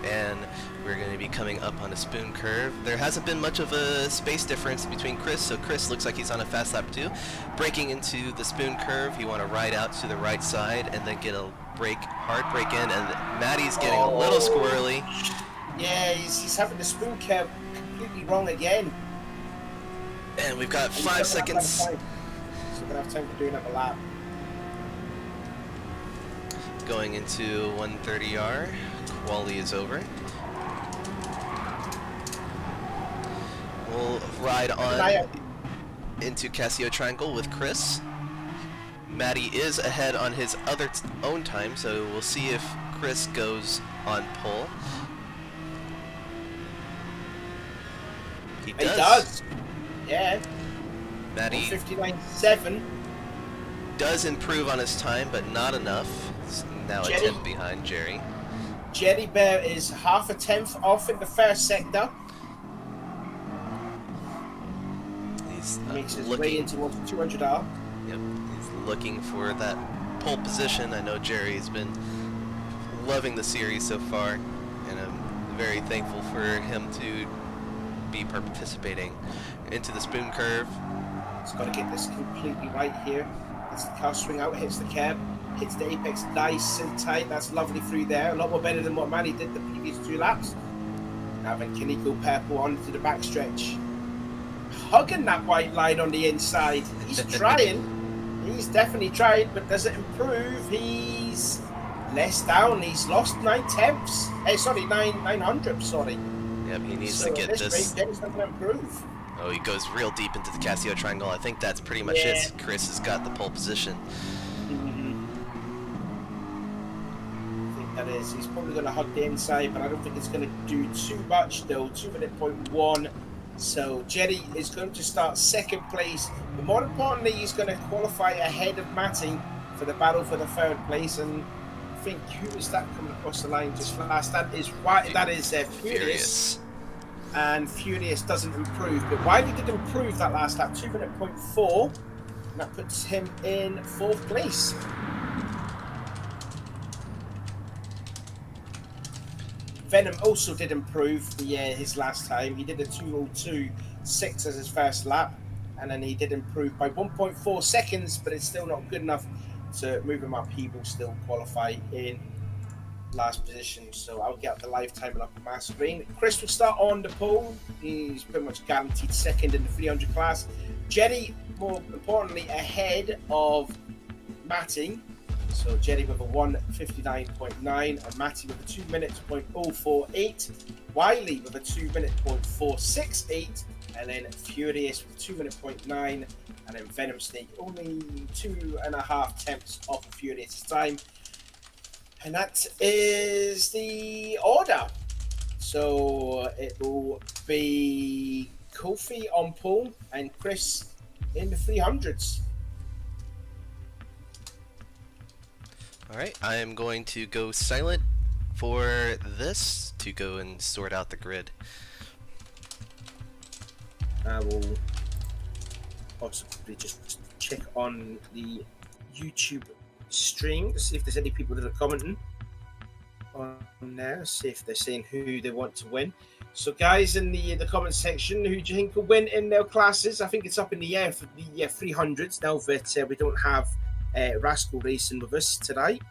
And we're going to be coming up on a spoon curve. There hasn't been much of a space difference between Chris, so Chris looks like he's on a fast lap too. Braking into the spoon curve, you want to ride out to the right side and then get a hard brake in, and Maddie's getting a little squirrely. Yeah, he's having the spoon curve completely wrong again. And we've got 5 seconds. So we're going to have time for doing another lap. Going into 130R. Quali is over. We'll ride on into Casio Triangle with Chris. Maddie is ahead on his own time, so we'll see if Chris goes on pole. He does. Yeah. Maddie 59.7 does improve on his time, but not enough. It's now a 10th behind Jerry. Jerry Bear is half a 10th off in the first sector. He's makes his way into 200R. Yep, he's looking for that pole position. I know Jerry's been loving the series so far, and I'm very thankful for him to be participating into the spoon curve. He's got to get this completely right here. As the car swing out, hits the curb, hits the apex nice and tight. That's lovely through there. A lot more better than what Manny did the previous 2 laps. Now then Kaneko Purple onto the backstretch. Hugging that white line on the inside. He's trying. He's definitely trying, but does it improve? He's less down. He's lost 9/10. Hey, sorry, 900. Sorry. Yep, he needs to get this. He's not going to improve. Oh, he goes real deep into the Casio Triangle. I think that's pretty much it. Chris has got the pole position. I think that is. He's probably going to hug the inside, but I don't think it's going to do too much, though. 2:01. So Jerry is going to start 2nd place, but more importantly, he's going to qualify ahead of Matty for the battle for the 3rd place. And I think who is that coming across the line just last? That is Furious. And Furious doesn't improve, but Wiley did improve that last lap, 2:04, and that puts him in 4th place. Venom also did improve his last time. He did a 2:02.6 as his first lap, and then he did improve by 1.4 seconds, but it's still not good enough to move him up. He will still qualify in last position, so I'll get the live timing up on my screen. Chris will start on the pole. He's pretty much guaranteed 2nd in the 300 class. Jerry, more importantly, ahead of Matty So Jerry with a 1:59.9, and Matty with a 2 minutes .048, Wiley with a 2 minute .468, and then Furious with a 2 minute .9, and then Venom Snake only 2.5 tenths off of Furious' time. And that is the order. So it will be Kofi on pole and Chris in the 300s. Alright, I am going to go silent for this to go and sort out the grid. I will possibly just check on the YouTube stream to see if there's any people that are commenting on there, see if they're saying who they want to win. So guys, in the comment section, who do you think will win in their classes? I think it's up in the air for the 300s now that we don't have Rascal racing with us tonight.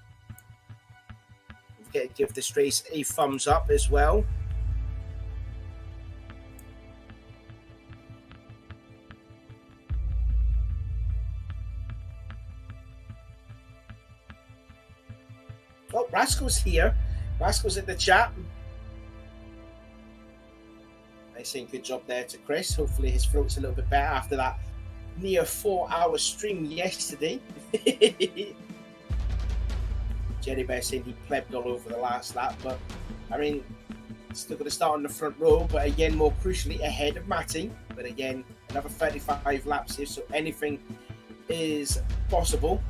Give this race a thumbs up as well. Oh, Rascal's here. Rascal's in the chat. I think good job there to Chris. Hopefully his throat's a little bit better after that near 4-hour stream yesterday. Jerry Bear saying he plebbed all over the last lap, but I mean, still going to start on the front row, but again, more crucially, ahead of Matty. But again, another 35 laps here, so anything is possible.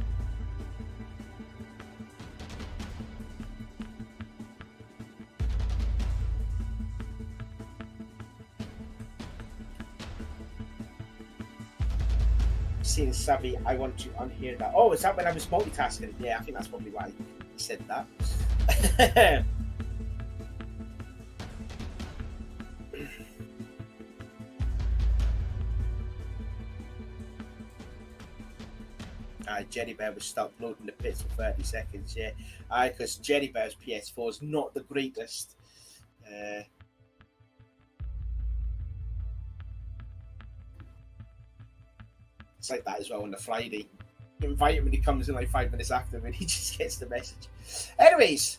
Seeing Savvy, I want to unhear that. Oh, is that when I was multitasking? Yeah, I think that's probably why he said that. Jerry Bear was stuck loading the pits for 30 seconds, yeah. Because Jerry Bear's PS4 is not the greatest. It's like that as well on the Friday. You invite him when he comes in like 5 minutes after, and he just gets the message. Anyways,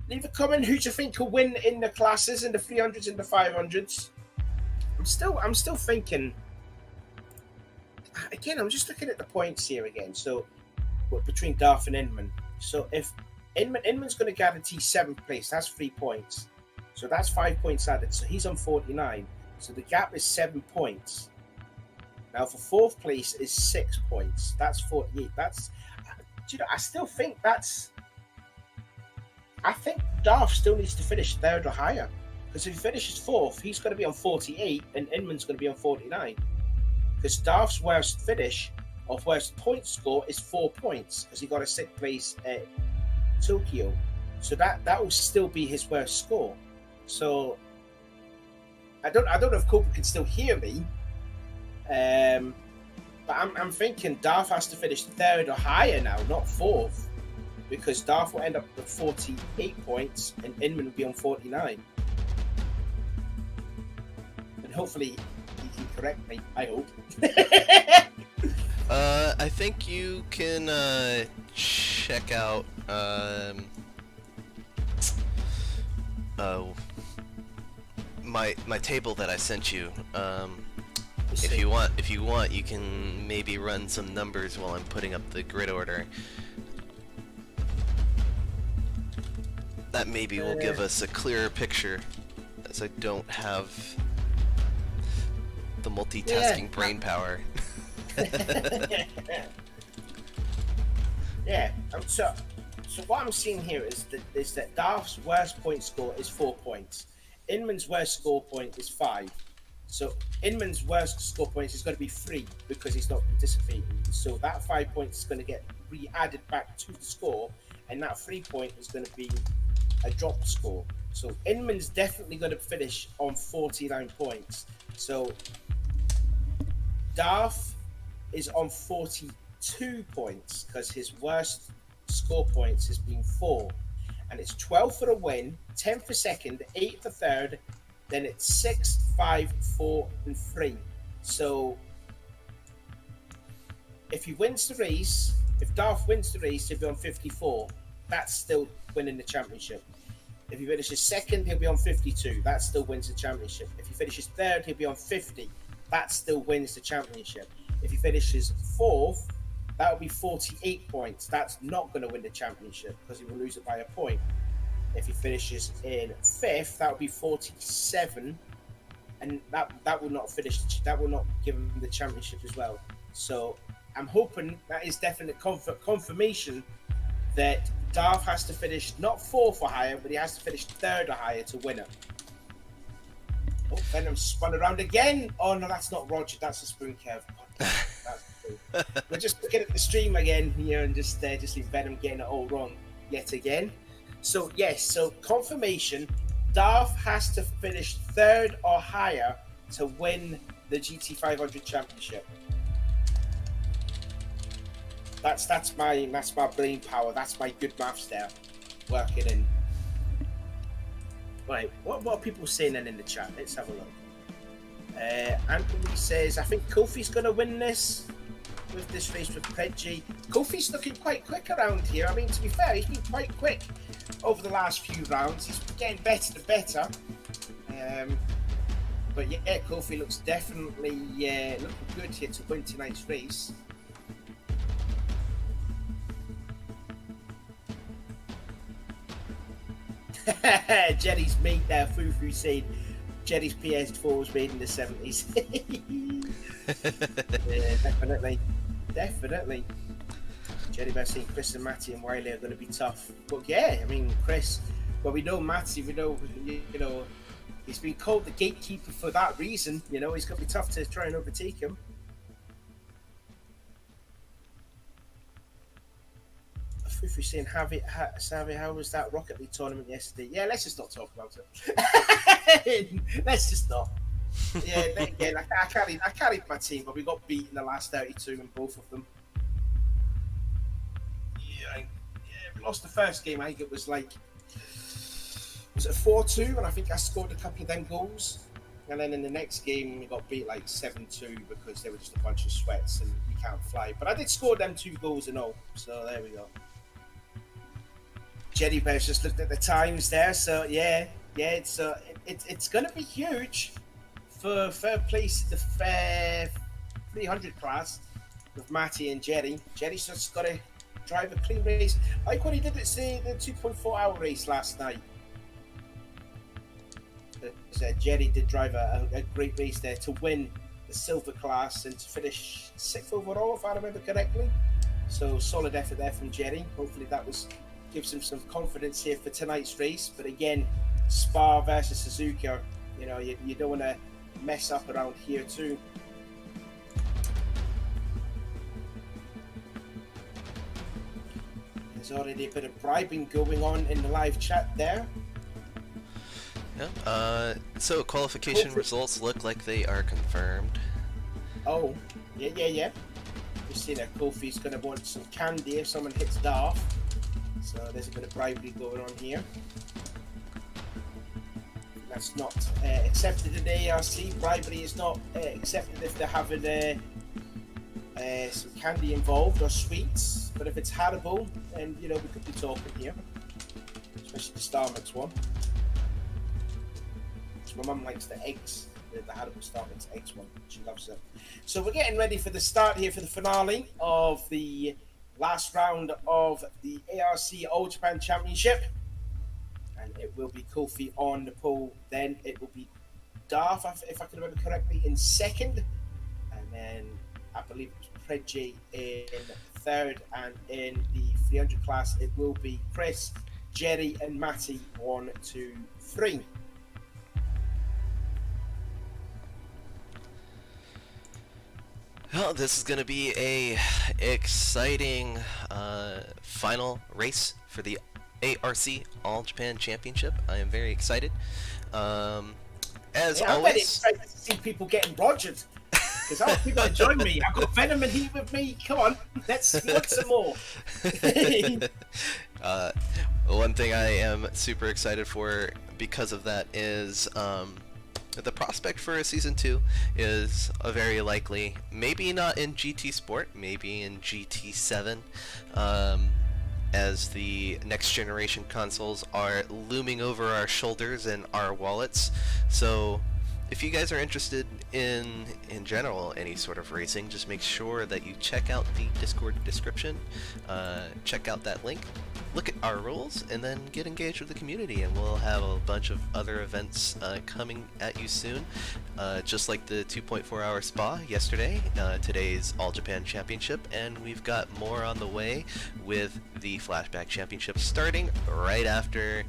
leave a comment. Who do you think will win in the classes, in the 300s and the 500s? I'm still thinking. Again, I'm just looking at the points here again. So between Darth and Inman. So if Inman's going to guarantee 7th place, that's 3 points. So that's 5 points added. So he's on 49. So the gap is 7 points. Now for 4th place is 6 points. That's 48. That's, you know, I still think that's. I think Darth still needs to finish 3rd or higher, because if he finishes 4th, he's going to be on 48, and Inman's going to be on 49. Because Darth's worst finish or worst point score is 4 points, because he got a 6th place at Tokyo. So that will still be his worst score. So I don't know if Cooper can still hear me, but I'm thinking Darth has to finish 3rd or higher now, not 4th, because Darth will end up with 48 points and Inman will be on 49. And hopefully he can correct me, I hope. I think you can check out my table that I sent you. If you want, you can maybe run some numbers while I'm putting up the grid order. That maybe will give us a clearer picture, as I don't have the multitasking brain power. Yeah. So what I'm seeing here is that Darth's worst point score is 4 points. Inman's worst score point is 5. So Inman's worst score points is going to be 3 because he's not participating. So that 5 points is going to get re-added back to the score, and that 3 point is going to be a drop score. So Inman's definitely going to finish on 49 points. So Darth is on 42 points because his worst score points has been 4. And it's 12 for a win, 10 for second, 8 for third, then it's 6, 5, 4, and 3. So if he wins the race, if Darth wins the race, he'll be on 54. That's still winning the championship. If he finishes second, he'll be on 52. That still wins the championship. If he finishes third, he'll be on 50. That still wins the championship. If he finishes fourth, that will be 48 points. That's not going to win the championship because he will lose it by a point. If he finishes in fifth, that will be 47, and that will not finish. That will not give him the championship as well. So I'm hoping that is definite confirmation that Darth has to finish not fourth or higher, but he has to finish third or higher to win it. Oh, Venom spun around again. Oh no, that's not Roger. That's a spoon curve. We're just looking at the stream again here and just leave Venom getting it all wrong yet again. So yes, so confirmation, Darth has to finish third or higher to win the GT500 championship. That's my brain power. That's my good maths there, working in. Right, what are people saying then in the chat? Let's have a look. Anthony says, I think Kofi's going to win this with this race with Pedgie. Kofi's looking quite quick around here. I mean, to be fair, he's been quite quick over the last few rounds. He's getting better and better. But yeah, Kofi looks definitely looking good here to win tonight's race. Jerry's mate there, Fufu said Jerry's PS4 was made in the 70s. Yeah, definitely. Jerry Bear saying Chris and Matty and Wiley are going to be tough. But yeah, I mean, Chris, well, we know Matty, we know, you know, he's been called the gatekeeper for that reason. You know, he's going to be tough to try and overtake him. Fufu saying, Savi, how was that Rocket League tournament yesterday? Yeah, let's just not talk about it. Let's just not. Yeah, again, I carried my team, but we got beat in the last 32 in both of them. Yeah, we lost the first game. I think it was like, was it 4-2? And I think I scored a couple of them goals. And then in the next game, we got beat like 7-2 because they were just a bunch of sweats and we can't fly. But I did score them 2 goals in all. So there we go. Jerry Bear's just looked at the times there, so yeah, it's going to be huge for third place at the 300 class with Matty and Jerry. Jerry's just got to drive a clean race, like what he did at the 2.4 hour race last night. Jerry did drive a great race there to win the silver class and to finish 6th overall, if I remember correctly. So solid effort there from Jerry. Hopefully that gives him some confidence here for tonight's race. But again, Spa versus Suzuka, you know, you don't want to mess up around here too. There's already a bit of bribing going on in the live chat there. Yeah, so qualification results look like they are confirmed. Oh, yeah. You see that Kofi's going to want some candy if someone hits Darth. So there's a bit of bribery going on here. That's not accepted in the ARC. Bribery is not accepted if they're having some candy involved or sweets. But if it's Haribo, then you know we could be talking here, especially the Star Mix one. So my mum likes the eggs, the Haribo Star Mix eggs one. She loves it. So we're getting ready for the start here for the finale of the last round of the ARC All Japan Championship, and it will be Kofi on the pole. Then it will be Darth, if I can remember correctly, in second, and then I believe it was Predje in third, and in the 300 class it will be Chris, Jerry, and Matty 1, 2, 3. Well, this is going to be a exciting final race for the ARC All Japan Championship. I am very excited. As always, I'm very excited to see people getting rogered because I want people to join me. I've got Venom in here with me. Come on, let's look some more. One thing I am super excited for because of that is the prospect for a season 2 is a very likely, maybe not in GT Sport, maybe in GT7, as the next generation consoles are looming over our shoulders and our wallets. So if you guys are interested in general any sort of racing, just make sure that you check out the Discord description, check out that link, look at our rules, and then get engaged with the community, and we'll have a bunch of other events coming at you soon, just like the 2.4 hour spa yesterday, today's All Japan Championship, and we've got more on the way with the Flashback Championship starting right after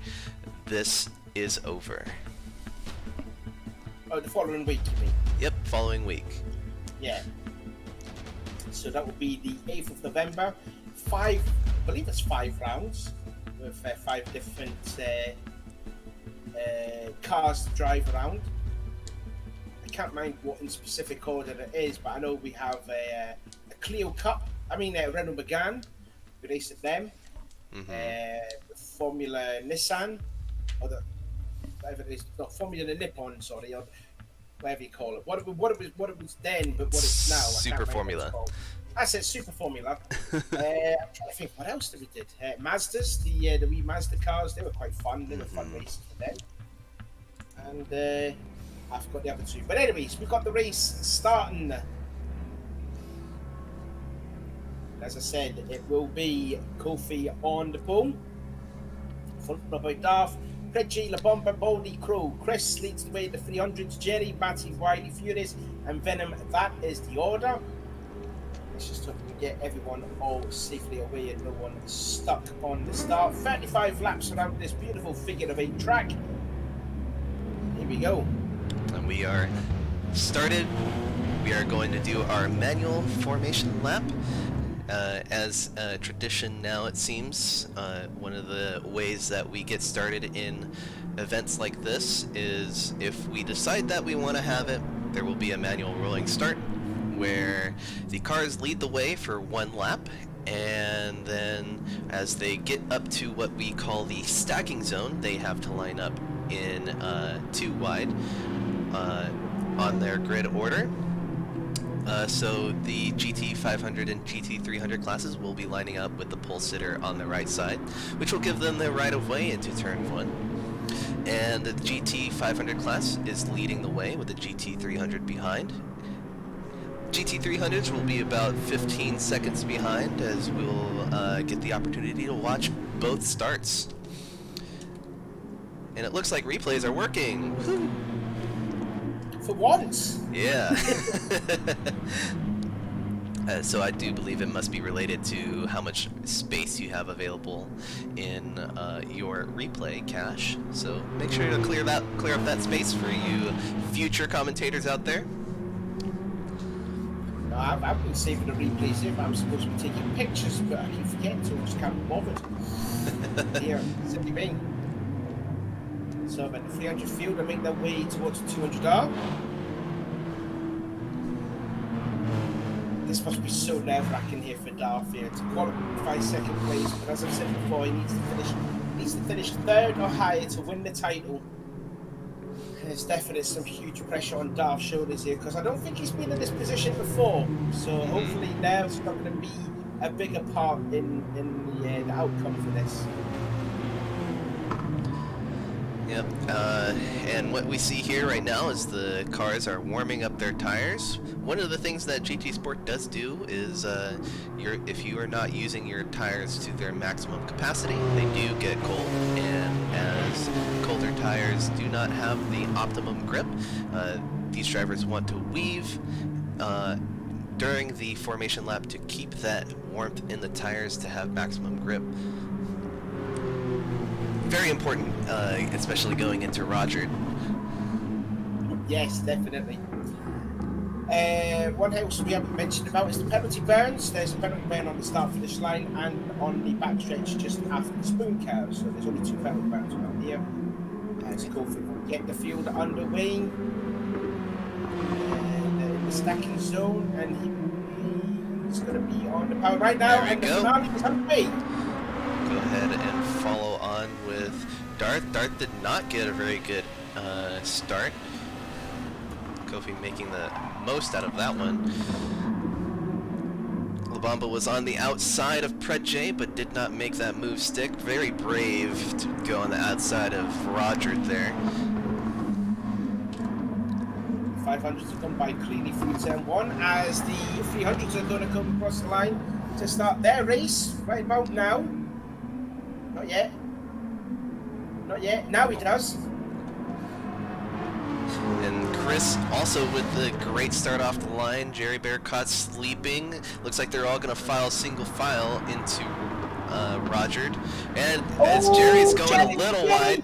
this is over. Oh, the following week, you mean? Yep, following week. Yeah. So that will be the 8th of November. I believe it's 5 rounds with 5 different cars to drive around. I can't mind what in specific order it is, but I know we have a Clio Cup. Renault Megane. We raced at them. Formula Nissan, or whatever it is, not Formula Nippon, sorry, or whatever you call it. What it was then, but what it's now. Super Formula. I said Super Formula. I'm trying to think, what else did we did? Mazdas, the wee Mazda cars, they were quite fun. They were fun races for them. And I forgot the other two. But anyways, we've got the race starting. As I said, it will be Kofi on the pole. Followed by Darth, Reggie, La Bomba, Baldy, Crow. Chris leads the way to 300s. Jerry, Batty, Wiley, Furious, and Venom. That is the order. Let's just hope we get everyone all safely away and no one stuck on the start. 35 laps around this beautiful figure of 8 track. Here we go. And we are started. We are going to do our manual formation lap. As a tradition now, it seems, one of the ways that we get started in events like this is if we decide that we want to have it, there will be a manual rolling start where the cars lead the way for 1 lap, and then as they get up to what we call the stacking zone, they have to line up in 2 wide on their grid order. So the GT500 and GT300 classes will be lining up with the pole sitter on the right side, which will give them the right of way into turn 1. And the GT500 class is leading the way with the GT300 behind. GT300s will be about 15 seconds behind, as we'll get the opportunity to watch both starts. And it looks like replays are working. Woo! For once. Yeah. So I do believe it must be related to how much space you have available in your replay cache. So make sure to clear up that space for you future commentators out there. No, I've been saving the replays here, but I'm supposed to be taking pictures, but I keep forgetting to. I just can't be bothered. Here, simply being. So about the 300 field, I make their way towards the 200R. This must be so nerve-wracking here for Darth here to qualify 2nd place, but as I've said before, he needs to finish 3rd or higher to win the title. There's definitely some huge pressure on Darth's shoulders here, because I don't think he's been in this position before. So hopefully now it's not going to be a bigger part in the outcome for this. Yep, and what we see here right now is the cars are warming up their tires. One of the things that GT Sport does do is if you are not using your tires to their maximum capacity, they do get cold, and as colder tires do not have the optimum grip, these drivers want to weave during the formation lap to keep that warmth in the tires to have maximum grip. Very important, especially going into Roger. Yes, definitely. One else we haven't mentioned about is the penalty burns. There's a penalty burn on the start-finish line and on the backstretch just after the spoon curve. So there's only 2 penalty burns around here. Let's go for get the field underway. And in the stacking zone, and he's going to be on the power right now. There we go. The finale is underway. Go ahead and follow on with Darth. Darth did not get a very good start. Kofi making the most out of that one. Labamba was on the outside of Predje, but did not make that move stick. Very brave to go on the outside of Roger there. 500s have gone by cleanly through turn 1 as the 300s are going to come across the line to start their race right about now. Not yet. Not yet. Now he does. And Chris also with the great start off the line. Jerry Bear caught sleeping. Looks like they're all going to file single file into Roger. And as Jerry's going a little wide.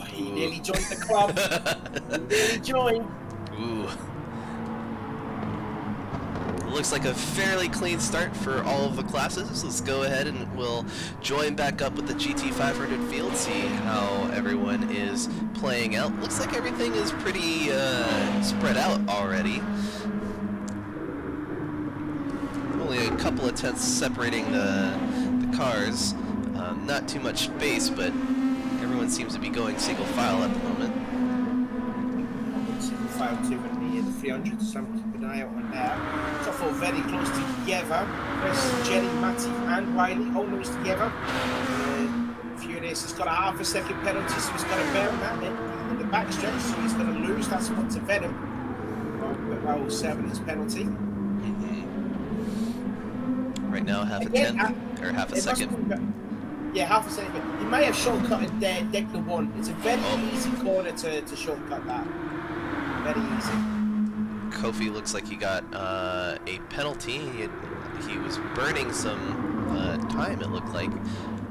He nearly joined the club. He nearly joined. Ooh. Looks like a fairly clean start for all of the classes. Let's go ahead and we'll join back up with the GT500 field, see how everyone is playing out. Looks like everything is pretty spread out already. Only a couple of tenths separating the cars. Not too much space, but everyone seems to be going single file at the moment. Single file too in the 300, so I'm keeping an eye out on that. Top four very close together. Chris, Jenny, Matty, and Wiley all those together. Furious has got a half a second penalty, so he's got to burn that in the back stretch, so he's going to lose that spot to Venom. Well, 7 is penalty. Right now, half a tenth, or half a second. Yeah, half a second. He may have shortcutted deck the 1. It's a very easy corner to shortcut that. Very easy. Kofi looks like he got a penalty. He was burning some time, it looked like.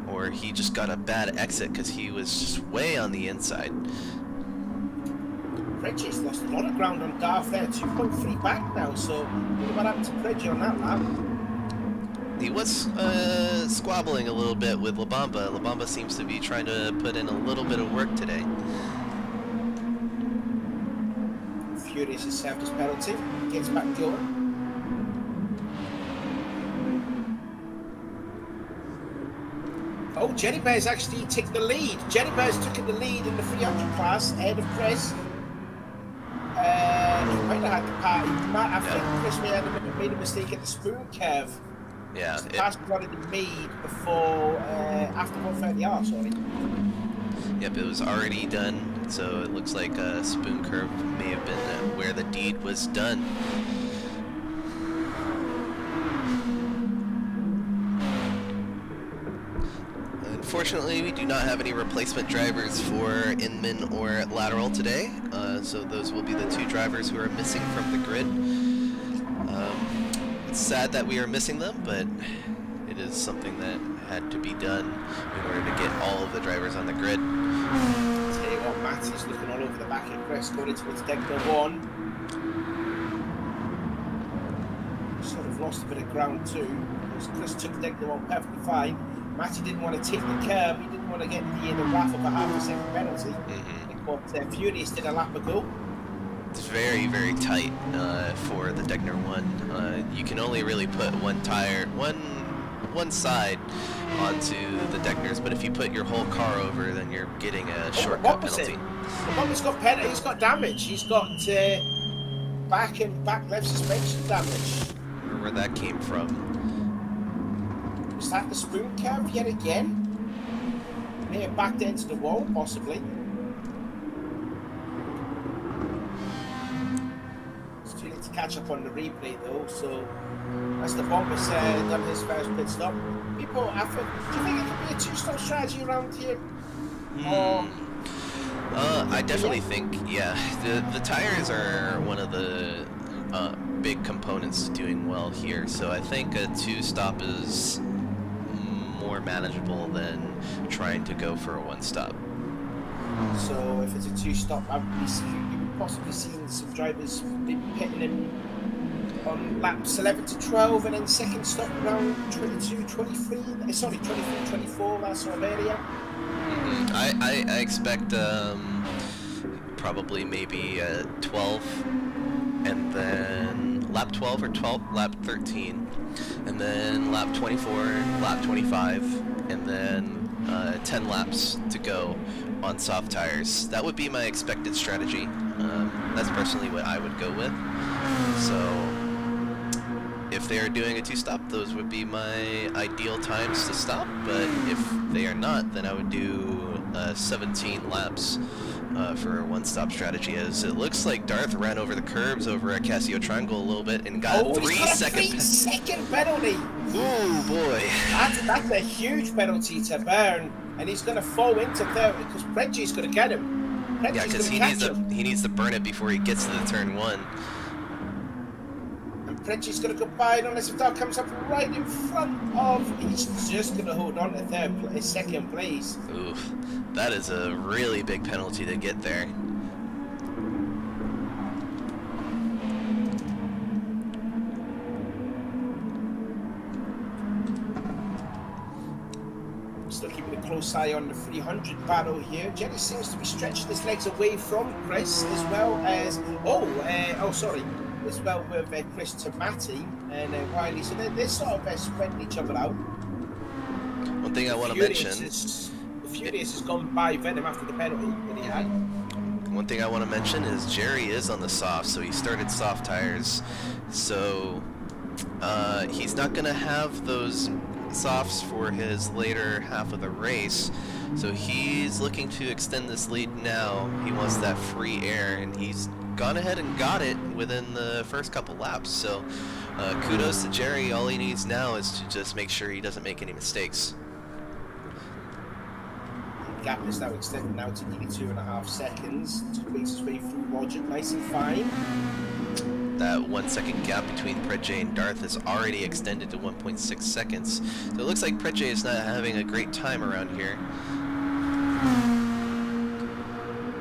Or he just got a bad exit because he was just way on the inside. Predge's lost a lot of ground on Garth there. 2.3 back now, so what happened to Predge on that lap? He was squabbling a little bit with Labamba. Labamba seems to be trying to put in a little bit of work today. Furious has served his penalty. Gets back going. Oh, Jenny Bear's actually taken the lead. Jenny Bear's taken the lead in the 300 class ahead of Chris. He might have had the part. I think Chris may have made a mistake at the spoon curve. Yeah. The pass was already made before, after 130R, sorry. Yep, it was already done, so it looks like a spoon curve may have been where the deed was done. Unfortunately, we do not have any replacement drivers for Inman or Lateral today, so those will be the 2 drivers who are missing from the grid. It's sad that we are missing them, but it is something that had to be done in order to get all of the drivers on the grid. Tell you what, Matt is looking all over the back of Chris, going into its deck number 1. Sort of lost a bit of ground too, because Chris took deck number 1 perfectly fine. Matty didn't want to take the curb, he didn't want to get the wrath of a half a second penalty. But Furious did a lap ago. It's very, very tight for the Degner 1. You can only really put one tire, one side onto the Degners, but if you put your whole car over, then you're getting a shortcut penalty. He's got damage. He's got back and back left suspension damage. I wonder where that came from. Was that the spoon curve yet again? May have backed into the wall, possibly. It's too late to catch up on the replay though, so as the Bombers done his first pit stop. People, do you think it could be a 2-stop strategy around here? I definitely think, yeah. The tires are one of the big components to doing well here, so I think a 2-stop is more manageable than trying to go for a 1-stop. So if it's a 2-stop, you would possibly seen some drivers be pitting in on laps 11 to 12 and then second stop around 22, 23, sorry, 23, 24, that sort of area. I expect probably maybe 12 and then lap 12 or lap 13 and then lap 24, lap 25 and then 10 laps to go on soft tires. That would be my expected strategy. That's personally what I would go with. So if they are doing a 2-stop, those would be my ideal times to stop. But if they are not, then I would do 17 laps for a 1-stop strategy. As it looks like Darth ran over the curbs over at Casio Triangle a little bit and got a 3-second penalty. Ooh boy, that's a huge penalty to burn, and he's going to fall into third because Predji's going to get him. Predji's yeah, because he needs to burn it before he gets to the turn 1. Predji's going to go by unless the dog comes up right in front of. He's just going to hold on to second place. Oof, that is a really big penalty to get there. Still keeping a close eye on the 300 battle here. Jerry seems to be stretching his legs away from Chris as well as as well with Chris to Matty and Wiley, so they're sort of spreading each other out. One thing I want to mention... Furious has gone by Venom after the penalty that he had. One thing I want to mention is Jerry is on the soft, so he started soft tires. So he's not going to have those softs for his later half of the race. So he's looking to extend this lead now. He wants that free air, and he's gone ahead and got it within the first couple laps. So kudos to Jerry. All he needs now is to just make sure he doesn't make any mistakes. Gap is now extended now to nearly 2.5 seconds. To makes his way through Roger, nice and fine. That 1 second gap between Predje and Darth is already extended to 1.6 seconds. So it looks like Predje is not having a great time around here.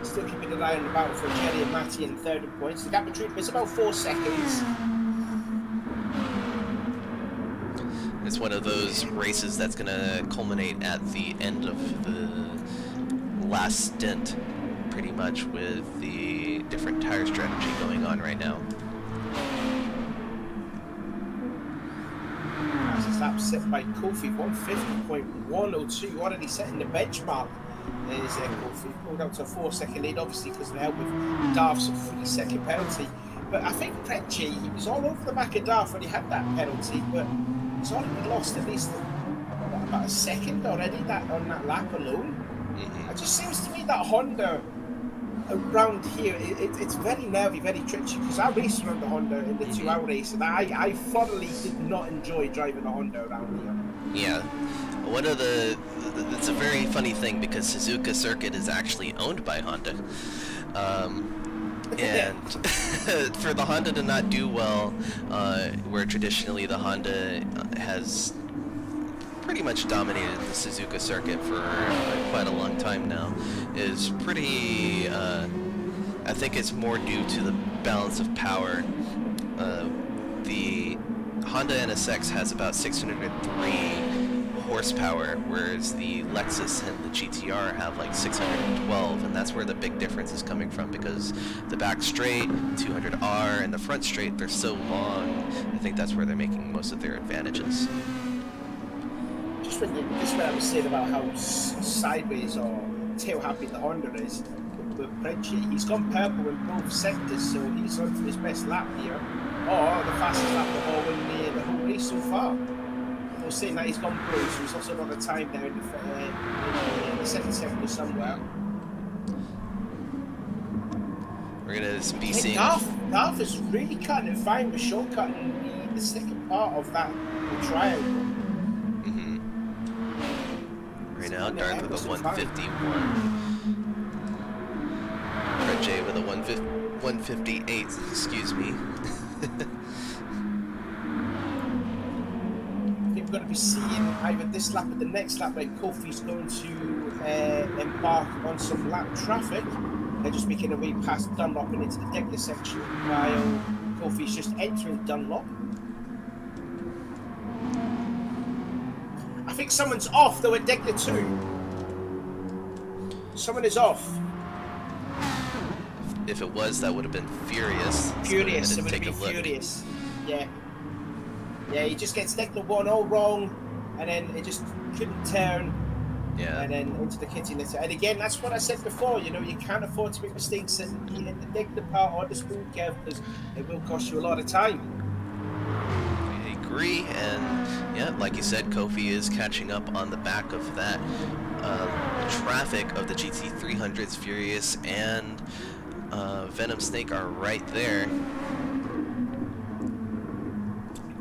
Still keeping an eye on the battle for Jerry and Matty in third points. The gap between them is about 4 seconds. It's one of those races that's going to culminate at the end of the last stint, pretty much, with the different tire strategy going on right now. As lap set by Kofi, 150.102, already setting the benchmark. There's Kofi pulled out to a 4-second lead, obviously because of the help with Darth's 3-second penalty. But I think Predje, he was all over the back of Darth when he had that penalty, but he's already lost at least about a second already on that lap alone. It just seems to me that Honda around here, it's very nervy, very tricky, because I raced around the Honda in the 2-hour race, and I thoroughly did not enjoy driving a Honda around here. Yeah, it's a very funny thing because Suzuka Circuit is actually owned by Honda. And for the Honda to not do well, where traditionally the Honda has pretty much dominated the Suzuka circuit for quite a long time now, is pretty, I think it's more due to the balance of power. The Honda NSX has about 603 horsepower, whereas the Lexus and the GTR have like 612, and that's where the big difference is coming from, because the back straight, 200R, and the front straight, they're so long. I think that's where they're making most of their advantages. Just when I was saying about how sideways or tail happy the Honda is, with Predje, he's gone purple in both sectors, so he's on for his best lap here, or the fastest lap of the whole race so far. I was saying that he's gone blue, so he's also got a time there in the second sector somewhere. We're going to be seeing... Darth is really cutting it fine with shortcutting the second part of that triangle. Right now, Darth with a 151. Predje with a 158, excuse me. We're going to be seeing either this lap or the next lap when Kofi's going to embark on some lap traffic. They're just making their way past Dunlop and into the Degler section while Kofi's just entering Dunlop. I think someone's off though at Degler 2. Someone is off. If it was, that would have been Furious. Furious, it would have been Furious. Yeah. Yeah, he just gets Degler 1 all wrong, and then it just couldn't turn. Yeah. and then into the kitty litter. And again, that's what I said before. You know, you can't afford to make mistakes in the dig part or the spoon curve because it will cost you a lot of time. I agree, and yeah, like you said, Kofi is catching up on the back of that traffic of the GT300s. Furious and Venom Snake are right there.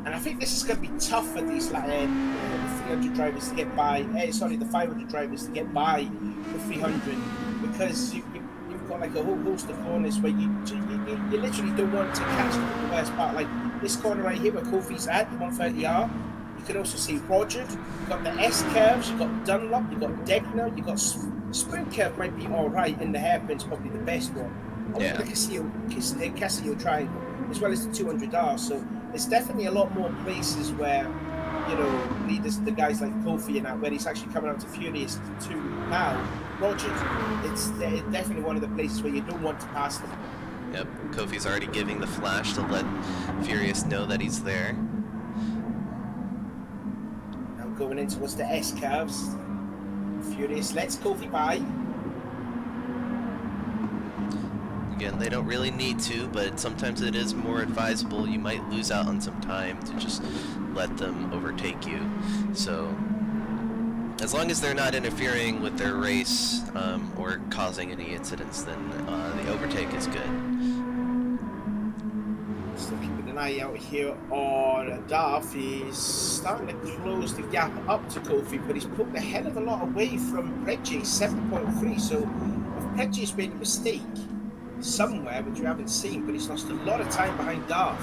And I think this is going to be tough for these the 300 drivers to get by. Sorry, the 500 drivers to get by the 300 because you've got like a whole host of corners where you literally don't want to catch the worst part. Like this corner right here where Kofi's at, 130R. You can also see Roger. You've got the S curves, you've got Dunlop, you've got Degner, you've got Sprint curve might be alright, and the hairpin's probably the best one. Yeah. The Castillo triangle, as well as the 200R. So there's definitely a lot more places where, you know, leaders, the guys like Kofi and that, where he's actually coming out to Furious to now Roger. It's definitely one of the places where you don't want to pass them. Yep, Kofi's already giving the flash to let Furious know that he's there. Now going in towards the S curves. Furious lets Kofi by. Again, they don't really need to, but sometimes it is more advisable. You might lose out on some time to just let them overtake you. So, as long as they're not interfering with their race or causing any incidents, then the overtake is good. Still keeping an eye out here on Darth. He's starting to close the gap up to Kofi, but he's put a hell of a lot away from Reggie, 7.3. So, if Reggie's made a mistake somewhere, which we haven't seen, but he's lost a lot of time behind Darth.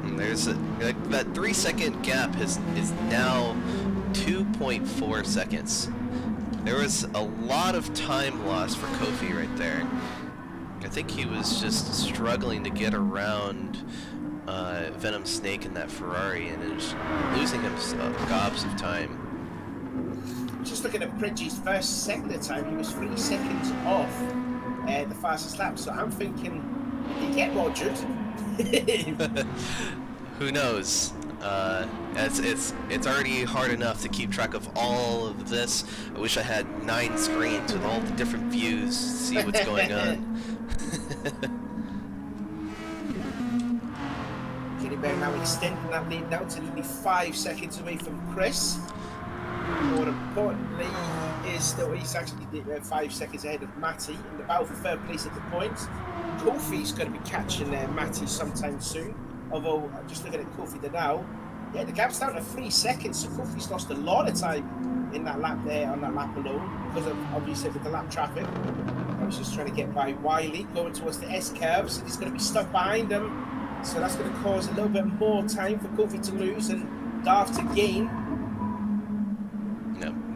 And there's that 3-second gap is now 2.4 seconds. There was a lot of time lost for Kofi right there. I think he was just struggling to get around Venom Snake in that Ferrari and is losing him gobs of time. Just looking at Pridge's first second of time, he was 3 seconds off the fastest lap. So I'm thinking, did he get Rogered? Who knows? It's already hard enough to keep track of all of this. I wish I had 9 screens with all the different views to see what's going on. Kenny Bear now extending that lead now to nearly 5 seconds away from Chris. More importantly, is that he's actually 5 seconds ahead of Matty in the battle for third place at the points. Kofi's going to be catching Matty sometime soon. Although, just looking at Kofi there now, yeah, the gap's down to 3 seconds, so Kofi's lost a lot of time in that lap there, on that lap alone, because of, obviously, with the lap traffic. I was just trying to get by Wiley, going towards the S curves, and he's going to be stuck behind him. So that's going to cause a little bit more time for Kofi to lose and Darth to gain.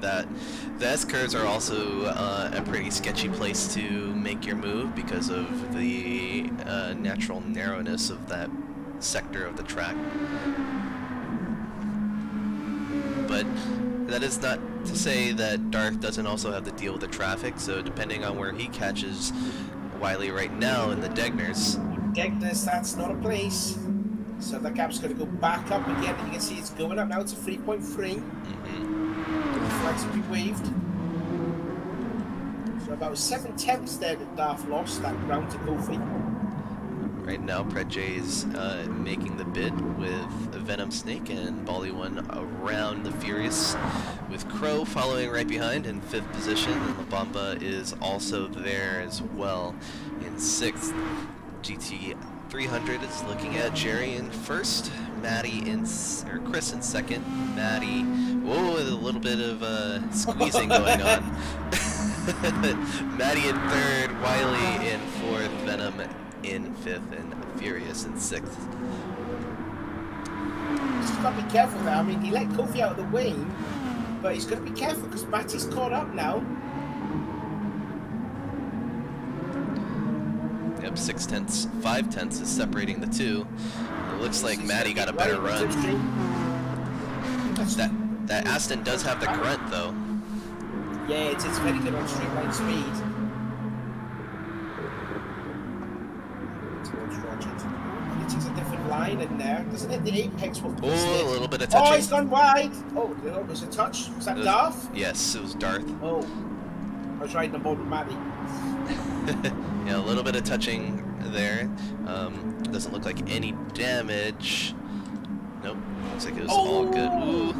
The S-curves are also a pretty sketchy place to make your move because of the natural narrowness of that sector of the track. But that is not to say that Darth doesn't also have to deal with the traffic, so depending on where he catches Wiley right now in the Degners. Degners, that's not a place. So that gap's going to go back up again, and you can see it's going up now to 3.3. Flags will be waved. So about 7 tenths there that Darth lost that round to Kofi. Right now, Predjay is making the bid with Venom Snake and Bali 1 around the Furious, with Crow following right behind in 5th position, and La Bamba is also there as well in 6th. GT300 is looking at Jerry in 1st, Chris in 2nd, Maddie. Whoa, a little bit of squeezing going on. Maddie in 3rd, Wiley in 4th, Venom in 5th, and Furious in 6th. He's got to be careful now. I mean, he let Kofi out of the way, but he's got to be careful because Matty's caught up now. Yep, 6 tenths, 5 tenths is separating the two. It looks like Matty got a better run. That Aston does have the grunt though. Yeah, it's very good on straight line speed. Towards Roger. It takes a different line in there. Doesn't hit the apex. Oh, a little bit of Oh, touching. he's gone wide. Oh, it was a touch. Was that Darth? Yes, it was Darth. Oh, I was riding on board with Maddie. Yeah, a little bit of touching there. Doesn't look like any damage. Nope, looks like it was all good. Ooh.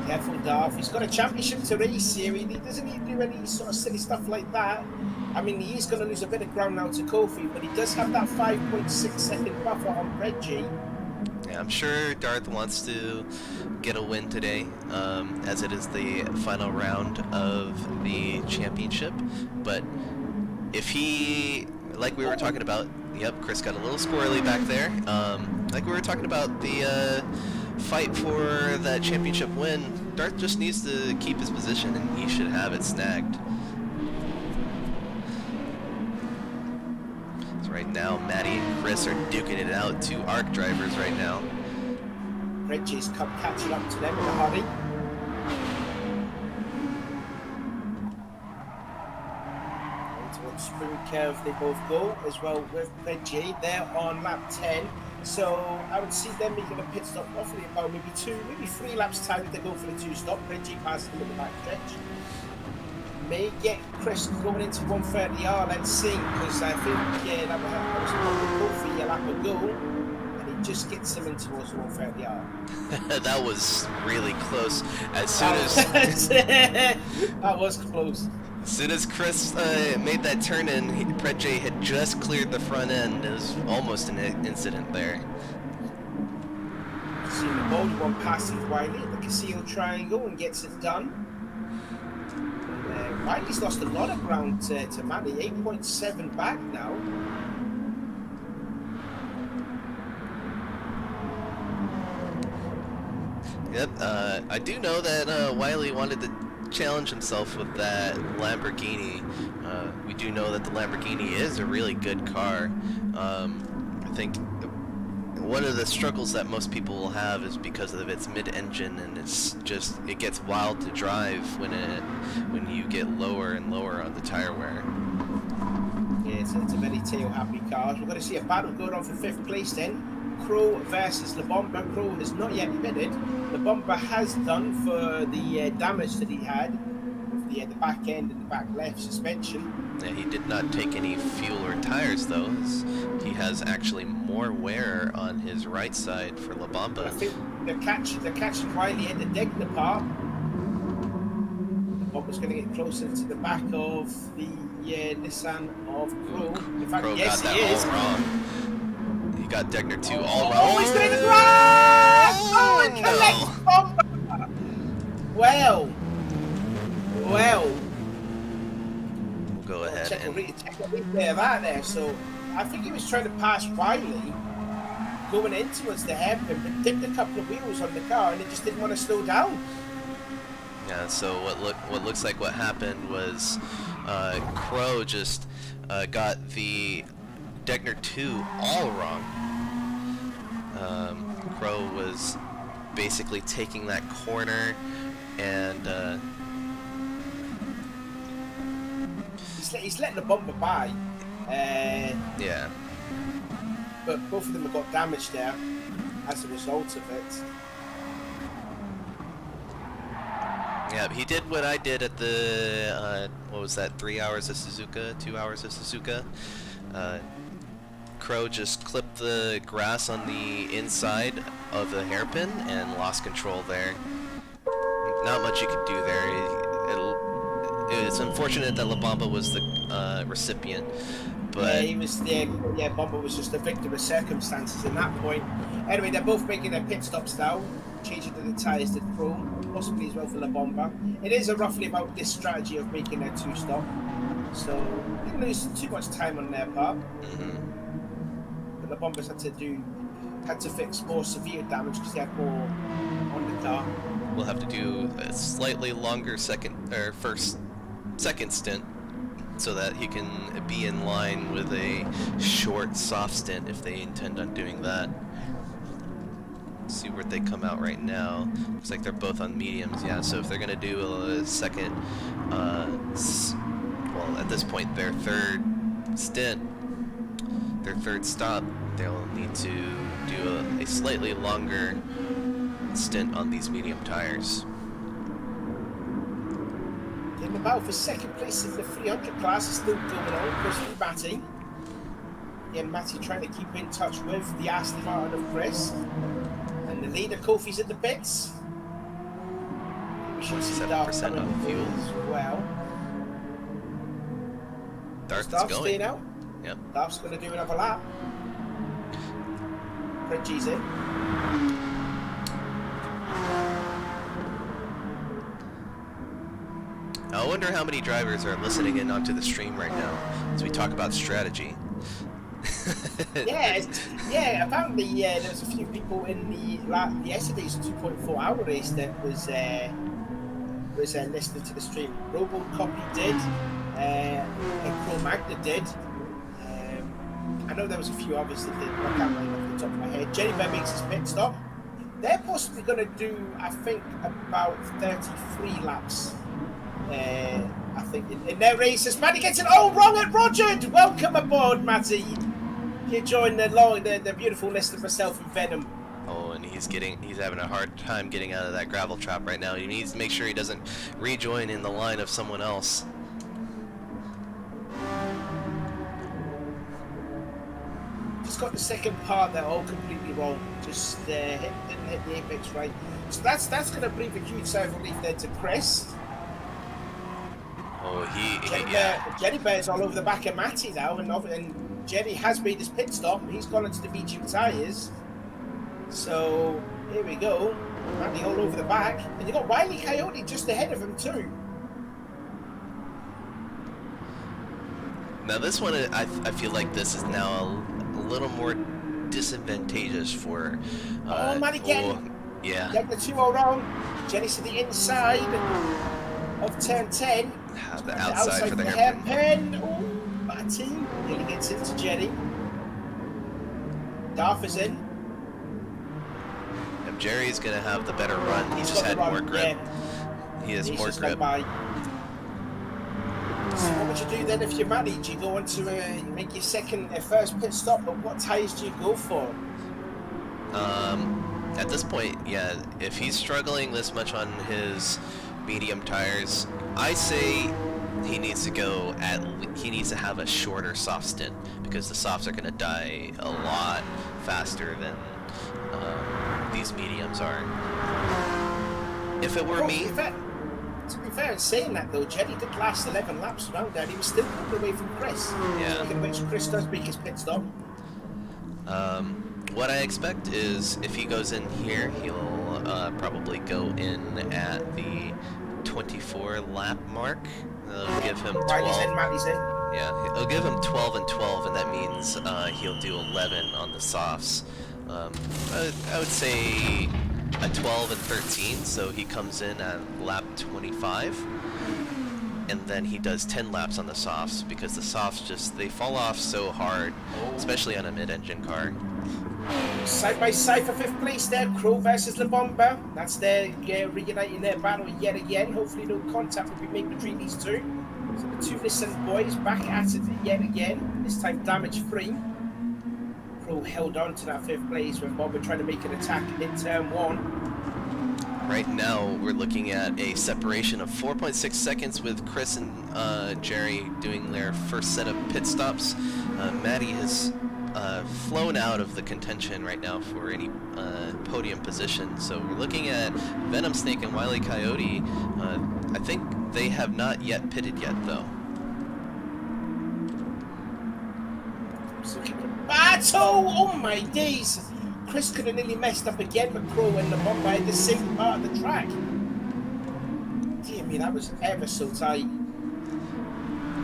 Careful, Darth. He's got a championship to race here. He doesn't need to do any sort of silly stuff like that. I mean, he is going to lose a bit of ground now to Kofi, but he does have that 5.6-second buffer on Reggie. Yeah, I'm sure Darth wants to get a win today, as it is the final round of the championship. But if he, like we were talking about, yep, Chris got a little squirrely back there. Like we were talking about the fight for that championship win, Darth just needs to keep his position and he should have it snagged. So right now, Maddie and Chris are duking it out, two ARC drivers right now. Reggie's catching up to them in a hurry. Into sprint curve they both go as well with Reggie. They're on lap 10. So I would see them making a pit stop roughly about maybe 3 laps time to go for the 2-stop. Reggie passes them in the back stretch. May get Chris going into 130R, let's see, because I think that was Kofi a lap ago, and he just gets him in towards 130R. That was really close. As soon as that was close. As soon as Chris made that turn in, Reggie had just cleared the front end. It was almost an incident there. See the bold one passes Wiley at the Casino Triangle and gets it done. Wiley's lost a lot of ground to Maddie, 8.7 back now. Yep, I do know that Wiley wanted to challenge himself with that Lamborghini. We do know that the Lamborghini is a really good car. I think one of the struggles that most people will have is because of its mid-engine, and it gets wild to drive when you get lower and lower on the tire wear. Yeah, it's a very tail-happy car. We're going to see a battle going on for 5th place then. Crow versus La Bomba. Crow has not yet pitted. La Bomba has done for the damage that he had with the back end and the back left suspension. Yeah, he did not take any fuel or tires though. He has actually more wear on his right side for La Bomba. I think they're catching Wiley at the Degner part. La Bomba's going to get closer to the back of the Nissan of Crow. In fact, Crow yes, got he that is. all wrong. He got Degner 2 all wrong. Oh, he's going to grab! Oh, and collects Bomba! Well. We'll go ahead Check and a replay of that there. So I think he was trying to pass Wiley going in towards the hairpin, but dipped a couple of wheels on the car and it just didn't want to slow down. yeah. So what looks like what happened was Crow just got the Degner 2 all wrong. Crow was basically taking that corner and he's letting the bumper by. yeah. But both of them have got damage there as a result of it. Yeah, he did what I did at the what was that? 3 hours of Suzuka, 2 hours of Suzuka. Crow just clipped the grass on the inside of the hairpin and lost control there. Not much you could do there. It's unfortunate that La Bomba was the recipient, but yeah, he was there. Yeah, Bomba was just a victim of circumstances in that point. Anyway, they're both making their pit stops now, changing to the tyres to Chrome, possibly as well for La Bomba. It is roughly about this strategy of making their 2-stop, so they didn't lose too much time on their part. But La Bomba's had to fix more severe damage because they had more on the car. we'll have to do a slightly longer second stint so that he can be in line with a short soft stint if they intend on doing that. Let's see where they come out right now. Looks like they're both on mediums. Yeah, so if they're gonna do a second well, at this point their third stint, their third stop, they'll need to do a slightly longer stint on these medium tires. In the battle for second place in the 300 class is still going on. Chris and Matty. Again, Matty trying to keep in touch with the Aston Martin of Chris. And the leader, Kofi's in the pits. We should see Darth 7% coming on fuel as well. Darth's Darth's going. staying out. Yep. Darth's going to do another lap. Reggie's in. I wonder how many drivers are listening in onto the stream right now as we talk about strategy. Yeah. Apparently, there was a few people in yesterday's 2.4 hour race that was listening to the stream. RoboCopy did, and Pro Magna did. I know there was a few others that did. I can't remember off the top of my head. Jenny Bear makes his pit stop. They're possibly going to do, I think, about 33 laps. I think in their races. Matty gets it all wrong at Roger. Welcome aboard, Matty. You joined the beautiful list of myself and Venom. Oh, and he's having a hard time getting out of that gravel trap right now. He needs to make sure he doesn't rejoin in the line of someone else. Just got the second part there all completely wrong. Just didn't hit the apex right. So that's going to bring the huge side relief there to Chris. Oh, Jenny Bear's all over the back of Matty now, and Jenny has made his pit stop. He's gone into the medium tyres. So here we go. Matty all over the back, and you got Wile E. Coyote just ahead of him too. Now this one, I feel like this is now a little more disadvantageous for. Matty getting the 2-0 wrong. Jenny's to the inside of turn 10. The outside for the hairpin. Oh, Matty nearly gets into Jenny. Darth is in. If Jerry's gonna have the better run, he's just had more grip. Yeah. He has more grip. So what would you do then if you're Matty? Do you go on to make your first pit stop? But what tyres do you go for? At this point, yeah, if he's struggling this much on his medium tires, I say he needs to have a shorter soft stint, because the softs are going to die a lot faster than these mediums are. If it were me... To be fair in saying that though, Jenny did last 11 laps around there and he was still pulling away from Chris. Yeah. Speaking of which, Chris does make his pit stop. What I expect is if he goes in here, he'll probably go in at the 24 lap mark. They'll give him 12. Matty's in. Yeah, it'll give him 12 and 12, and that means he'll do 11 on the softs. I would say a 12 and 13, so he comes in at lap 25, and then he does 10 laps on the softs, because the softs they fall off so hard, especially on a mid-engine car. Side by side for 5th place there, Crow versus La Bomba. That's their reuniting their battle yet again. Hopefully no contact will be made between these two. So the two Nissan boys back at it yet again, this time damage free. Crow held on to that 5th place when Bomba trying to make an attack in turn 1. Right now we're looking at a separation of 4.6 seconds with Chris and Jerry doing their first set of pit stops. Matty has flown out of the contention right now for any podium position, so we're looking at Venom Snake and Wile E. Coyote. I think they have not yet pitted yet though. Battle! Oh my days! Chris could have nearly messed up again with Crow and the Bomba at the same part of the track. Dear me, that was ever so tight.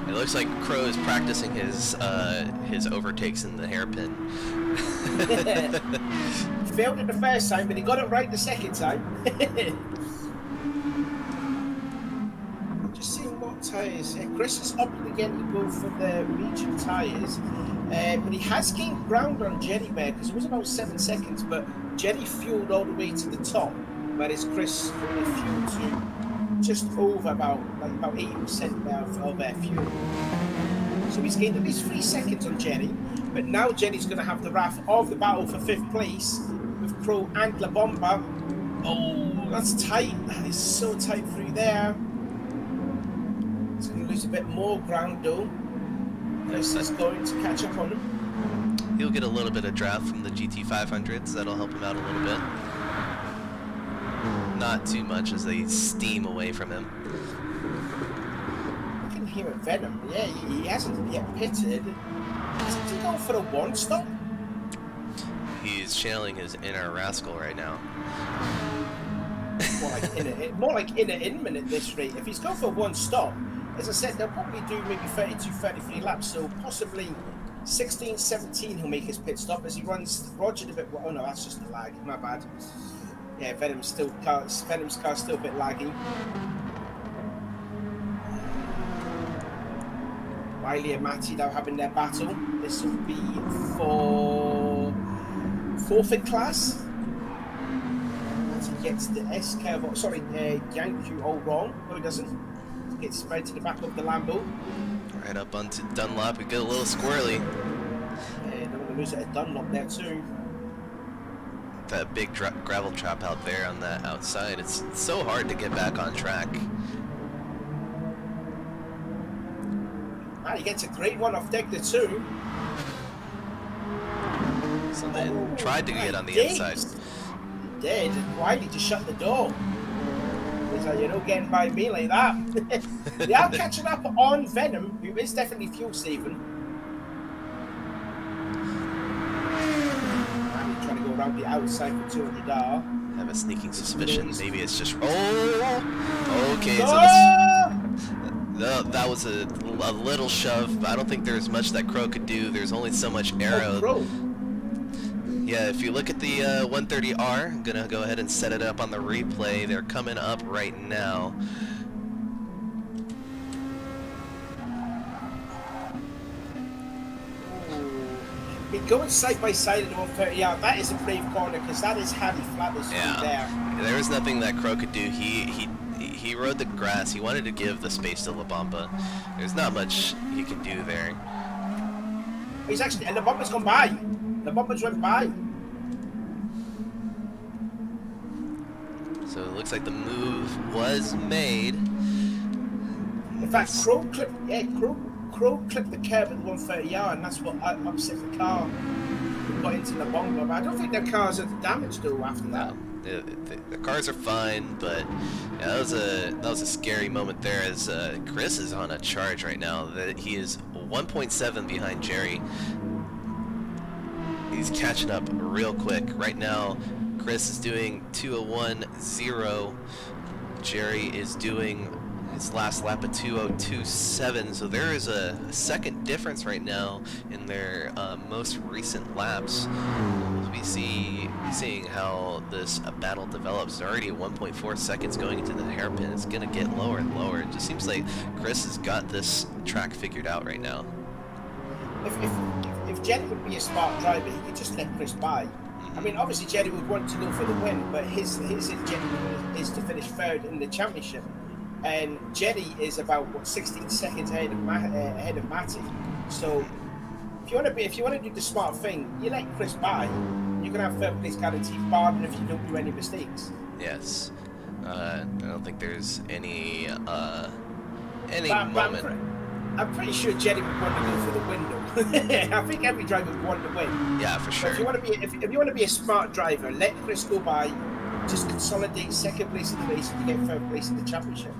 It looks like Crow is practicing his overtakes in the hairpin. Failed it the first time, but he got it right the second time. Just seeing what tyres. Chris is opting again to go for the medium tyres, but he has gained ground on Jenny Bear because it was about 7 seconds, but Jenny fueled all the way to the top, whereas Chris only fueled to just over about 80% of their fuel. So he's gained at least 3 seconds on Jerry. But now Jerry's going to have the wrath of the battle for 5th place with Crow and La Bomba. Oh, that's tight. That is so tight through there. He's going to lose a bit more ground though. Chris is going to catch up on him. He'll get a little bit of draft from the GT500s. That'll help him out a little bit. Not too much as they steam away from him. I can hear a Venom. Yeah, he hasn't yet pitted. Is he going for a one stop? He's channeling his inner rascal right now. More like in minute at this rate. If he's going for one stop, as I said, they'll probably do maybe 32, 33 laps. So possibly 16, 17 he'll make his pit stop as he runs Roger a bit. Oh no, that's just a lag. My bad. Yeah, Venom's car's still a bit laggy. Wiley and Matty now having their battle. This will be for forfeit class. Matty gets the S curve. Sorry, Yank you all wrong. No, he doesn't. Gets spread to the back of the Lambo. Right up onto Dunlop. We get a little squirrely. And I'm going to lose it at Dunlop there too. That big gravel trap out there on that outside. It's so hard to get back on track. Ah, he gets a great one off deck there too. So they tried to get on the inside. He did. Wiley just shut the door. He's like, you're not getting by me like that. They are catching up on Venom, who is definitely fuel saving. Trying to go around the outside for 200R. Have a sneaking suspicion. Maybe it's just. Oh! Okay, no! so that was a little shove. I don't think there's much that Crow could do. There's only so much arrow. Oh, Crow. Yeah, if you look at the 130R, I'm gonna go ahead and set it up on the replay. They're coming up right now. Going side by side in the 130, yeah, that is a brave corner because that is heavy flat this there. There was nothing that Crow could do. He rode the grass. He wanted to give the space to La Bomba. There's not much he can do there. He's actually, and La Bomba's gone by. La Bomba's went by. So it looks like the move was made. In fact, Crow clipped, Crow clipped the curb at the 130R, and that's what upset the car. Got into La Bomba, but I don't think their cars are damaged though after that. The cars are fine, but yeah, that was a scary moment there as Chris is on a charge right now. That he is 1.7 behind Jerry. He's catching up real quick. Right now, Chris is doing 2:01.0. Jerry is doing his last lap at 2:02.7. So there is a second difference right now in their most recent laps. We'll be seeing how this battle develops. They're already at 1.4 seconds going into the hairpin. It's going to get lower and lower. It just seems like Chris has got this track figured out right now. If Jerry would be a smart driver, he could just let Chris by. I mean, obviously Jerry would want to go for the win, but his objective is to finish third in the championship. And Jerry is about 16 seconds ahead of Matty. So if you want to do the smart thing, you let Chris by. You can have third place guaranteed, barring if you don't do any mistakes. Yes, I don't think there's any moment. I'm pretty sure Jerry would want to go for the win, though. I think every driver would want to win. Yeah, for sure. But if you want to be a smart driver, let Chris go by. Just consolidate second place in the race to get third place in the championship.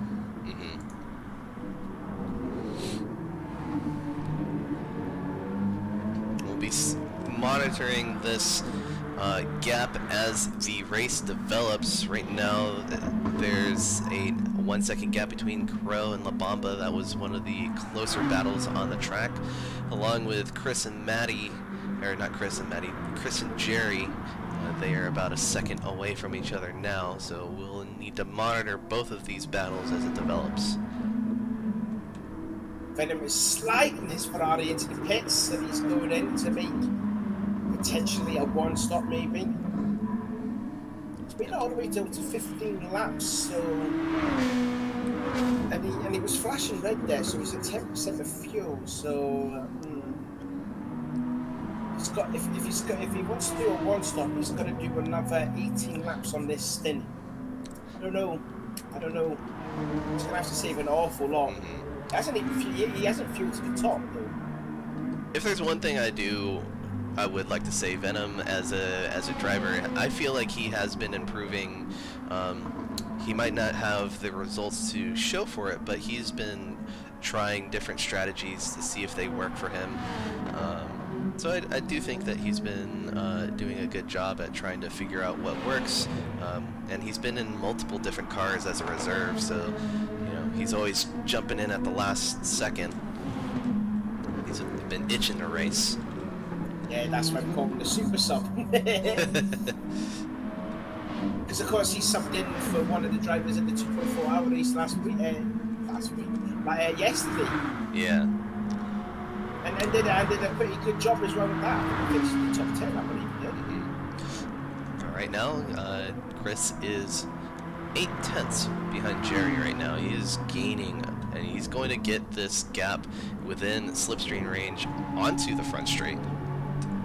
We'll be monitoring this gap as the race develops. Right now, there's a 1 second gap between Crow and La Bomba. That was one of the closer battles on the track, along with Chris and Matty, or not Chris and Matty, Chris and Jerry. They are about a second away from each other now, so we'll need to monitor both of these battles as it develops. Venom is sliding his Ferrari into the pits that he's going in to make potentially a one stop maybe. It's been all the way down to 15 laps, so And he was flashing red there, so he's at 10% of fuel. So he's got if he wants to do a one stop, he's got to do another 18 laps on this stint. I don't know. He's gonna have to save an awful lot. He hasn't fueled to the top though. If there's one thing I would like to say Venom as a driver. I feel like he has been improving. He might not have the results to show for it, but he's been trying different strategies to see if they work for him. So I do think that he's been doing a good job at trying to figure out what works. And he's been in multiple different cars as a reserve, so he's always jumping in at the last second. He's been itching to race. Yeah, that's why we call him the super sub. Because of course he subbed in for one of the drivers in the 2.4 hour race yesterday. Yeah. And did a pretty good job as well with that. He finished in the top 10, I believe. Right now, Chris is 8/10 behind Jerry right now. He is gaining, and he's going to get this gap within slipstream range onto the front straight.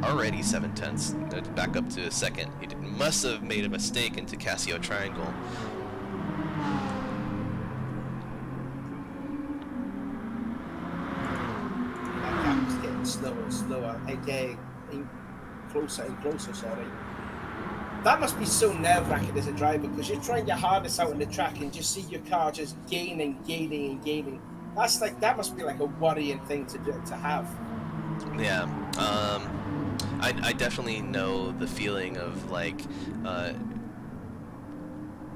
Already 7/10, back up to a second. He must have made a mistake into Casio Triangle. That gap is getting slower and slower. Closer and closer, sorry. That must be so nerve-wracking as a driver, because you're trying your hardest out on the track and just see your car just gaining. That must be like a worrying thing to have. Yeah. I definitely know the feeling of like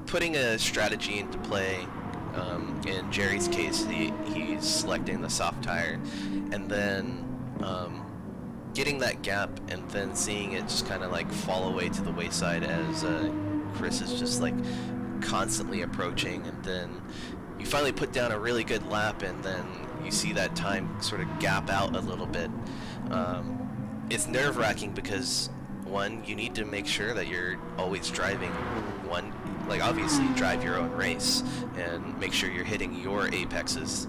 putting a strategy into play. In Jerry's case, he's selecting the soft tire, and then getting that gap, and then seeing it just kind of like fall away to the wayside as Chris is just like constantly approaching, and then you finally put down a really good lap, and then you see that time sort of gap out a little bit. It's nerve-wracking because, one, you need to make sure that you're always driving obviously drive your own race and make sure you're hitting your apexes,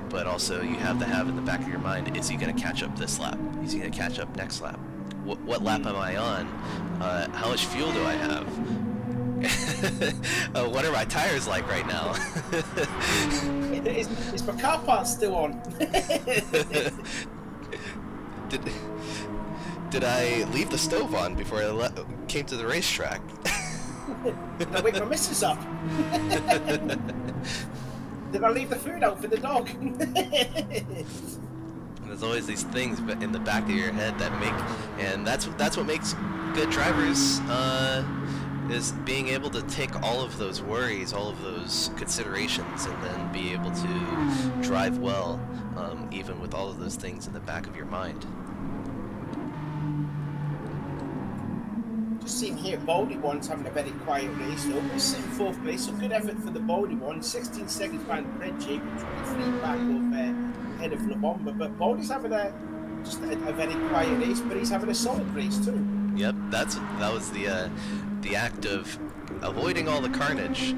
but also you have to have in the back of your mind, is he going to catch up this lap? Is he going to catch up next lap? What lap am I on? How much fuel do I have? What are my tires like right now? Is my car part still on? Did I leave the stove on before I came to the racetrack? Did I wake my missus up? Did I leave the food out for the dog? And there's always these things in the back of your head that and that's what makes good drivers, is being able to take all of those worries, all of those considerations, and then be able to drive well, even with all of those things in the back of your mind. Just seeing here, Baldy one's having a very quiet race though. He's sitting fourth place, so good effort for the Baldy one. 16 seconds behind Red Jake, 23 back of head of La Bomba. But Baldy's having a very quiet race, but he's having a solid race too. Yep, that was the act of avoiding all the carnage.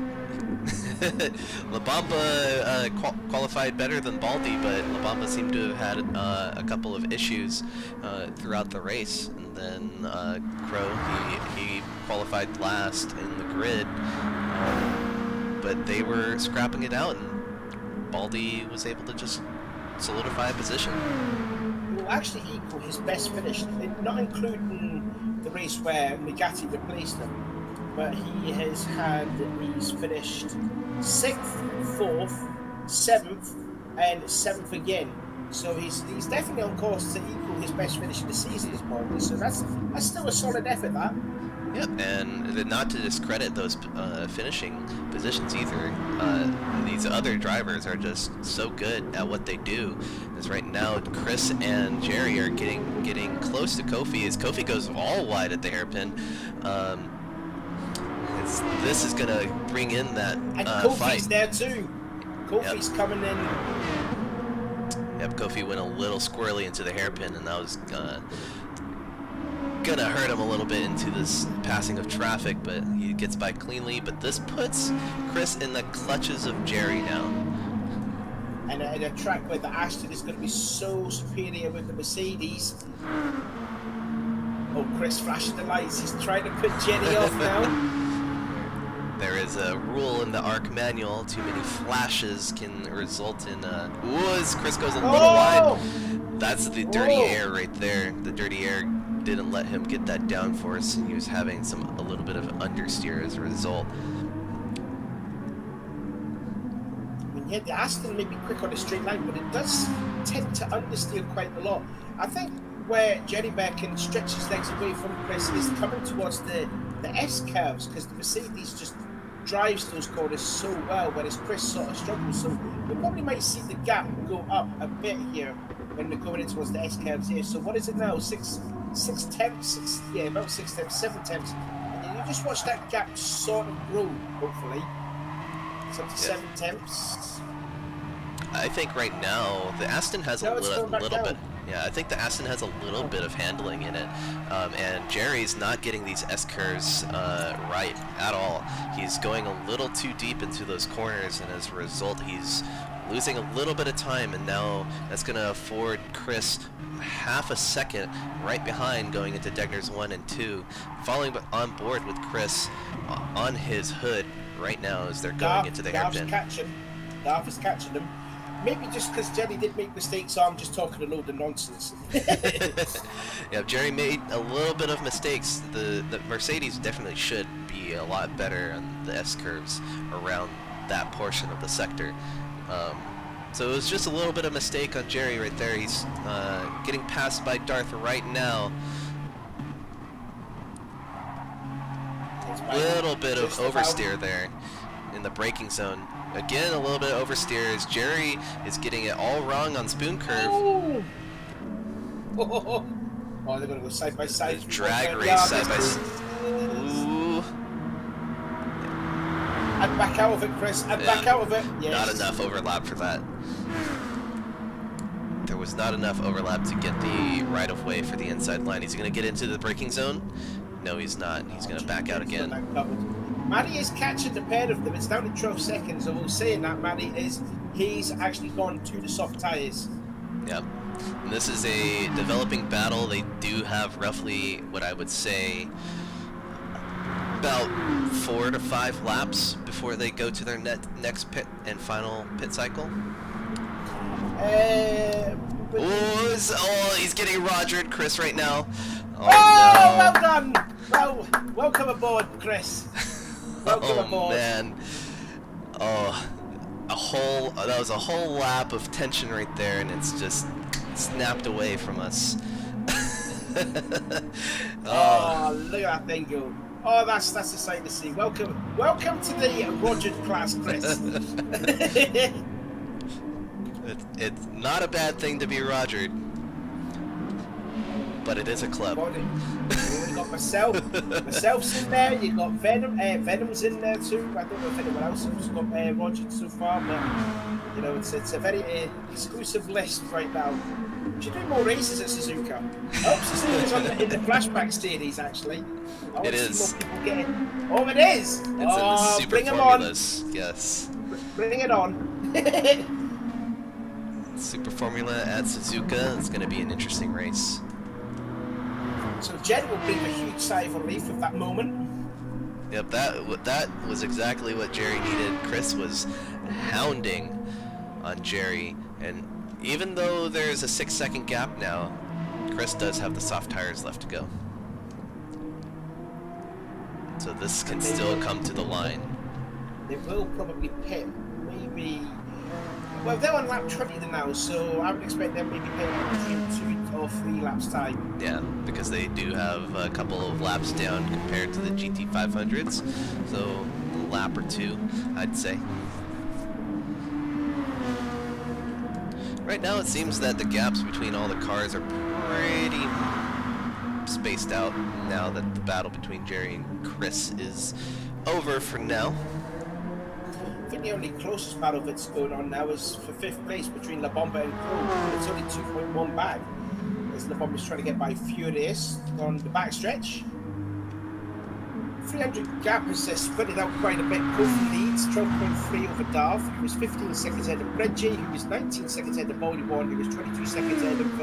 La Bamba qualified better than Baldy, but La Bamba seemed to have had a couple of issues throughout the race. And then Crow, he qualified last in the grid, but they were scrapping it out, and Baldy was able to just solidify a position. Will actually equal his best finish, not including the race where Migatti replaced him. But he's finished 6th, 4th, 7th, and 7th again. So he's definitely on course to equal his best finish of the season as Baldy. So that's still a solid effort, that. Yep, and not to discredit those finishing positions either. These other drivers are just so good at what they do. As right now, Chris and Jerry are getting close to Kofi as Kofi goes all wide at the hairpin. This is going to bring in that and Kofi's fight. there too. Kofi's coming in. Yep, Kofi went a little squirrely into the hairpin, and that was gonna hurt him a little bit into this passing of traffic, but he gets by cleanly. But this puts Chris in the clutches of Jerry now. and a track where the Aston is going to be so superior with the Mercedes. Oh, Chris flashing the lights. He's trying to put Jenny off now. There is a rule in the ARC manual. Too many flashes can result in whooz. Chris goes a little wide. That's the dirty air right there. The dirty air didn't let him get that downforce, and he was having a little bit of understeer as a result. Yeah, the Aston may be quick on a straight line, but it does tend to understeer quite a lot. I think where Jerry Bear can stretch his legs away from Chris is coming towards the S curves, because the Mercedes just drives those corners so well, whereas Chris sort of struggles. So we probably might see the gap go up a bit here when we're going in towards the S curves here. So what is it now? Six tenths? Yeah, about 6 tenths, 7 tenths. And then you just watch that gap sort of grow, hopefully. It's up to 7 tenths. I think right now the Aston has a little bit. Yeah, I think the Aston has a little bit of handling in it, and Jerry's not getting these S-curves right at all. He's going a little too deep into those corners, and as a result, he's losing a little bit of time, and now that's going to afford Chris half a second right behind going into Degner's 1 and 2, falling on board with Chris on his hood right now as they're going into the hairpin. Darth is catching them. Maybe just because Jerry did make mistakes, so I'm just talking a load of nonsense. Yeah, Jerry made a little bit of mistakes. The Mercedes definitely should be a lot better on the S-curves around that portion of the sector. So it was just a little bit of mistake on Jerry right there. He's getting passed by Darth right now. Little bit of oversteer there in the braking zone. Again, a little bit of oversteer as Jerry is getting it all wrong on spoon curve. Oh, they're going to go side by side. Drag race side by side. Ooh. And back out of it, Chris. And back out of it. Yes. Not enough overlap for that. There was not enough overlap to get the right of way for the inside line. Is he going to get into the braking zone? No, he's not. He's going to back out again. Matty is catching the pair of them. It's down to 12 seconds. Although saying that, Matty he's actually gone to the soft tyres. Yep. And this is a developing battle. They do have roughly what I would say about 4 to 5 laps before they go to their next pit and final pit cycle. He's getting Rogered, Chris, right now. Oh, no. Well done. Well, welcome aboard, Chris. Welcome aboard. Man. That was a whole lap of tension right there, and it's just snapped away from us. Oh, look at that thing go. Oh, that's a sight to see. Welcome to the Roger class, Chris. It's not a bad thing to be Rogered, but it is a club. You got myself's in there. You got Venom. Venom's in there too. I don't know if anyone else has got Rogered so far, but you know it's a very exclusive list right now. We should do more races at Suzuka. I hope Suzuka's in the flashback series actually. It is. More people get in. Oh, it is. It's in the super bring formulas. On. Yes. Bring it on. Super Formula at Suzuka. It's going to be an interesting race. So Jed will bring a huge sigh of relief with that moment. Yep, that was exactly what Jerry needed. Chris was hounding on Jerry, and even though there's a 6-second gap now, Chris does have the soft tires left to go. So this can still come to the line. They will probably pit, maybe. Well, they're on lap 20 now, so I would expect them maybe pitting 2 or 3 laps time. Yeah, because they do have a couple of laps down compared to the GT500s, so a lap or 2, I'd say. Right now, it seems that the gaps between all the cars are pretty spaced out now that the battle between Jerry and Chris is over for now. I think the only closest battle that's going on now is for 5th place between La Bomba and Crow. It's only 2.1 back, as La Bomba's trying to get by Furious on the backstretch. 300 gap is spread it out quite a bit. Kofi leads 12.3 over Darth, who was 15 seconds ahead of Reggie, who was 19 seconds ahead of Boldy One, who was 22 seconds ahead of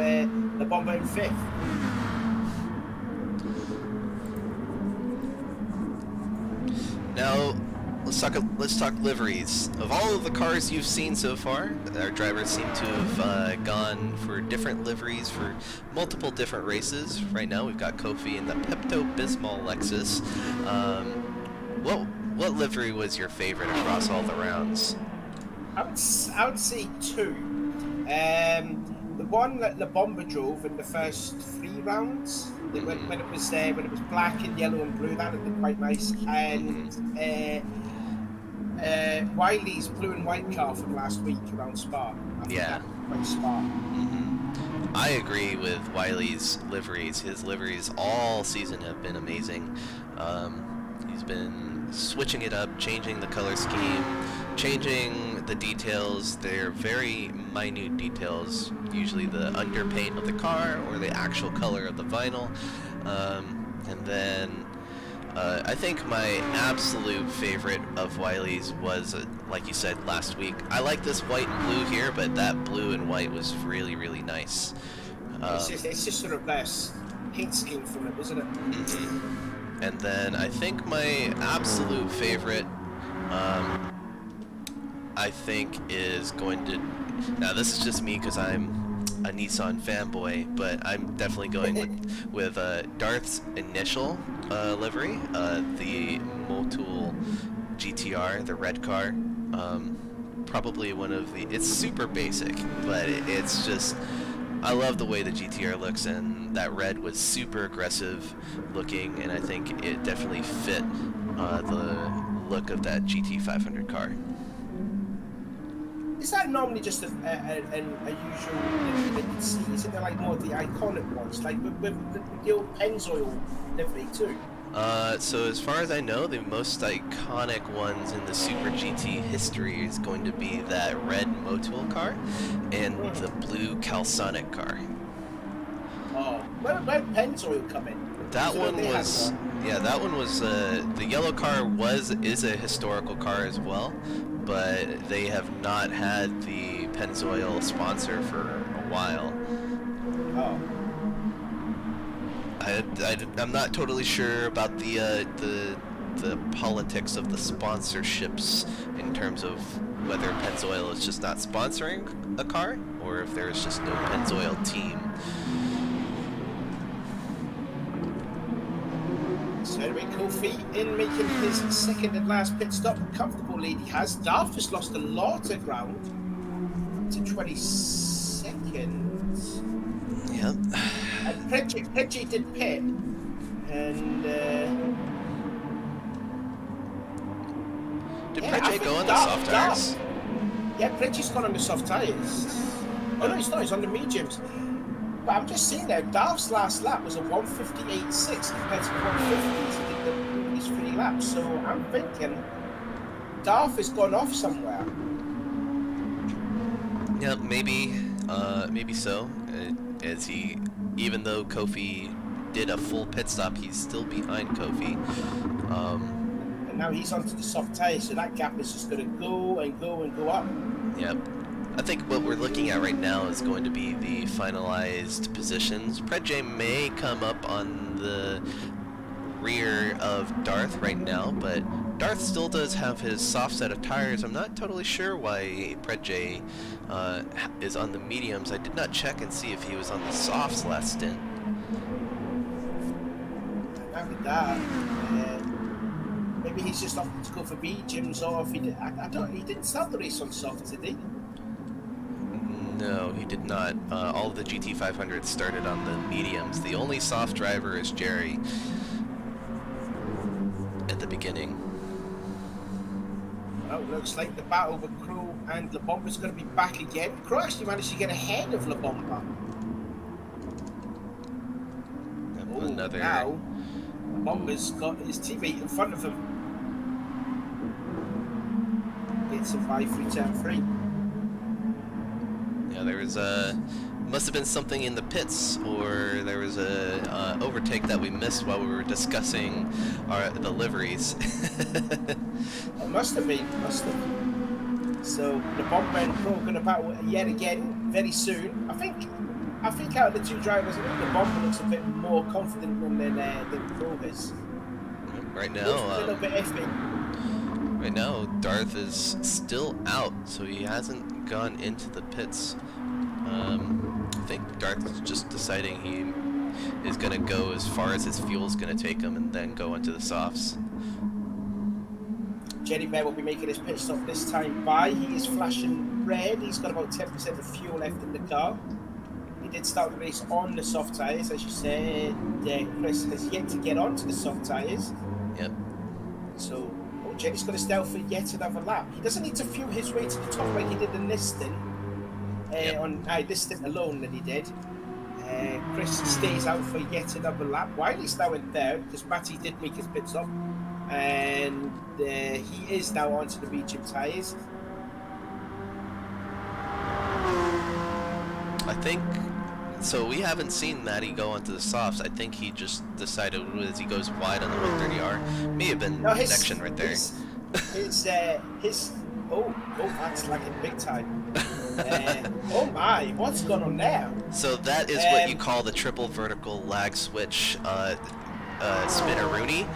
the Bomber in 5th. Now, let's talk liveries. Of all of the cars you've seen so far, our drivers seem to have gone for different liveries for multiple different races. Right now, we've got Kofi in the Pepto-Bismol Lexus. What livery was your favorite across all the rounds? I would say 2. The one that the Bomber drove in the first 3 rounds, when it was black and yellow and blue, that looked quite nice. And Wiley's blue and white car from last week around Spa. Yeah, quite Spa. I agree with Wiley's liveries. His liveries all season have been amazing. He's been switching it up, changing the color scheme, changing the details. They're very minute details, usually the underpaint of the car or the actual color of the vinyl. And then I think my absolute favorite of Wiley's was, like you said last week, I like this white and blue here, but that blue and white was really, really nice. It's just sort of this paint scheme from it, wasn't it? And then I think my absolute favorite, I think is going to, now this is just me because I'm a Nissan fanboy, but I'm definitely going with Darth's initial livery, the Motul GTR, the red car. Probably one of the, it's super basic, but it's just, I love the way the GTR looks, and that red was super aggressive looking, and I think it definitely fit the look of that GT500 car. Is that normally just a usual livery that you'd see? Isn't there like more of the iconic ones, like with the old Pennzoil livery too? So as far as I know, the most iconic ones in the Super GT history is going to be that red Motul car and the blue Calsonic car. Oh, where did Pennzoil come in? That one was, yeah, that one was, the yellow car is a historical car as well, but they have not had the Pennzoil sponsor for a while. Oh. I'm not totally sure about the politics of the sponsorships in terms of whether Pennzoil is just not sponsoring a car or if there's just no Pennzoil team. So anyway, Kofi in making his second and last pit stop. Comfortable lead he has. Darth has lost a lot of ground to 22nd. Yep. And Pridgey did pit, and did Pridgey go on the soft tires? Yeah, Pridgey's gone on the soft tires. Oh no, he's not. He's on the mediums. But I'm just saying there, Darth's last lap was a 158.6 compared to 150s he did the previous 3 laps. So I'm thinking Darth has gone off somewhere. Yeah, maybe so. As he, even though Kofi did a full pit stop, he's still behind Kofi. And now he's onto the soft tires, so that gap is just going to go and go and go up. Yep. I think what we're looking at right now is going to be the finalized positions. Pridgey may come up on the rear of Darth right now, but Darth still does have his soft set of tires. I'm not totally sure why Pridgey is on the mediums. I did not check and see if he was on the softs last stint. After that, maybe he's just off to go for mediums, or if he did, he didn't start the race on softs, did he? No, he did not. All of the GT500s started on the mediums. The only soft driver is Jerry at the beginning. Well, looks like the battle with Crow and La Bomba's going to be back again. Crow actually managed to get ahead of La Bomba. Another. Now, La Bomba's got his teammate in front of him. It's a 5-3 turn 3. Yeah, there was Must have been something in the pits, or there was a overtake that we missed while we were discussing the liveries. It must have been. Must have. So the Bomber and Pro are going to battle yet again very soon. I think out of the two drivers, I think the Bomber looks a bit more confident than Pro is. Right now, a little bit iffy. Right now, Darth is still out, so he hasn't gone into the pits. I think Darth is just deciding he is going to go as far as his fuel's going to take him and then go into the softs. Jerry Bear will be making his pit stop this time by. He is flashing red. He's got about 10% of fuel left in the car. He did start the race on the soft tyres, as you said. Chris has yet to get onto the soft tyres. Yep. So, Jerry's got to stay for yet another lap. He doesn't need to fuel his way to the top like he did in this stint. On this stint alone that he did. Chris stays out for yet another lap. Wiley's now in third because Matty did make his pit stop. And he is now onto the medium tyres. I think so. We haven't seen Matty go onto the softs. I think he just decided as he goes wide on the 130R. May have been connection right there. That's like a big time. Oh my, what's going on there? So that is what you call the triple vertical lag switch spinner-rooney.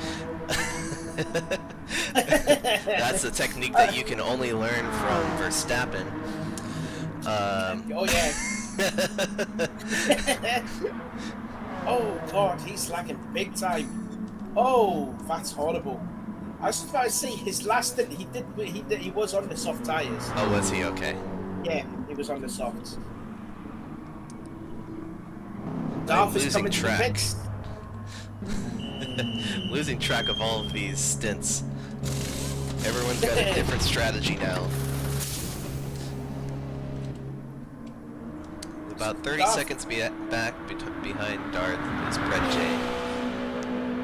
That's a technique that you can only learn from Verstappen. Oh yeah. Oh god, he's lagging big time. Oh, that's horrible. I was just about to say his last stint he was on the soft tyres. Oh, was he? Okay. Yeah, he was on the softs. Darth is coming to the pits. Losing track of all of these stints. Everyone's got a different strategy now. About 30 seconds back behind Darth is Brett J.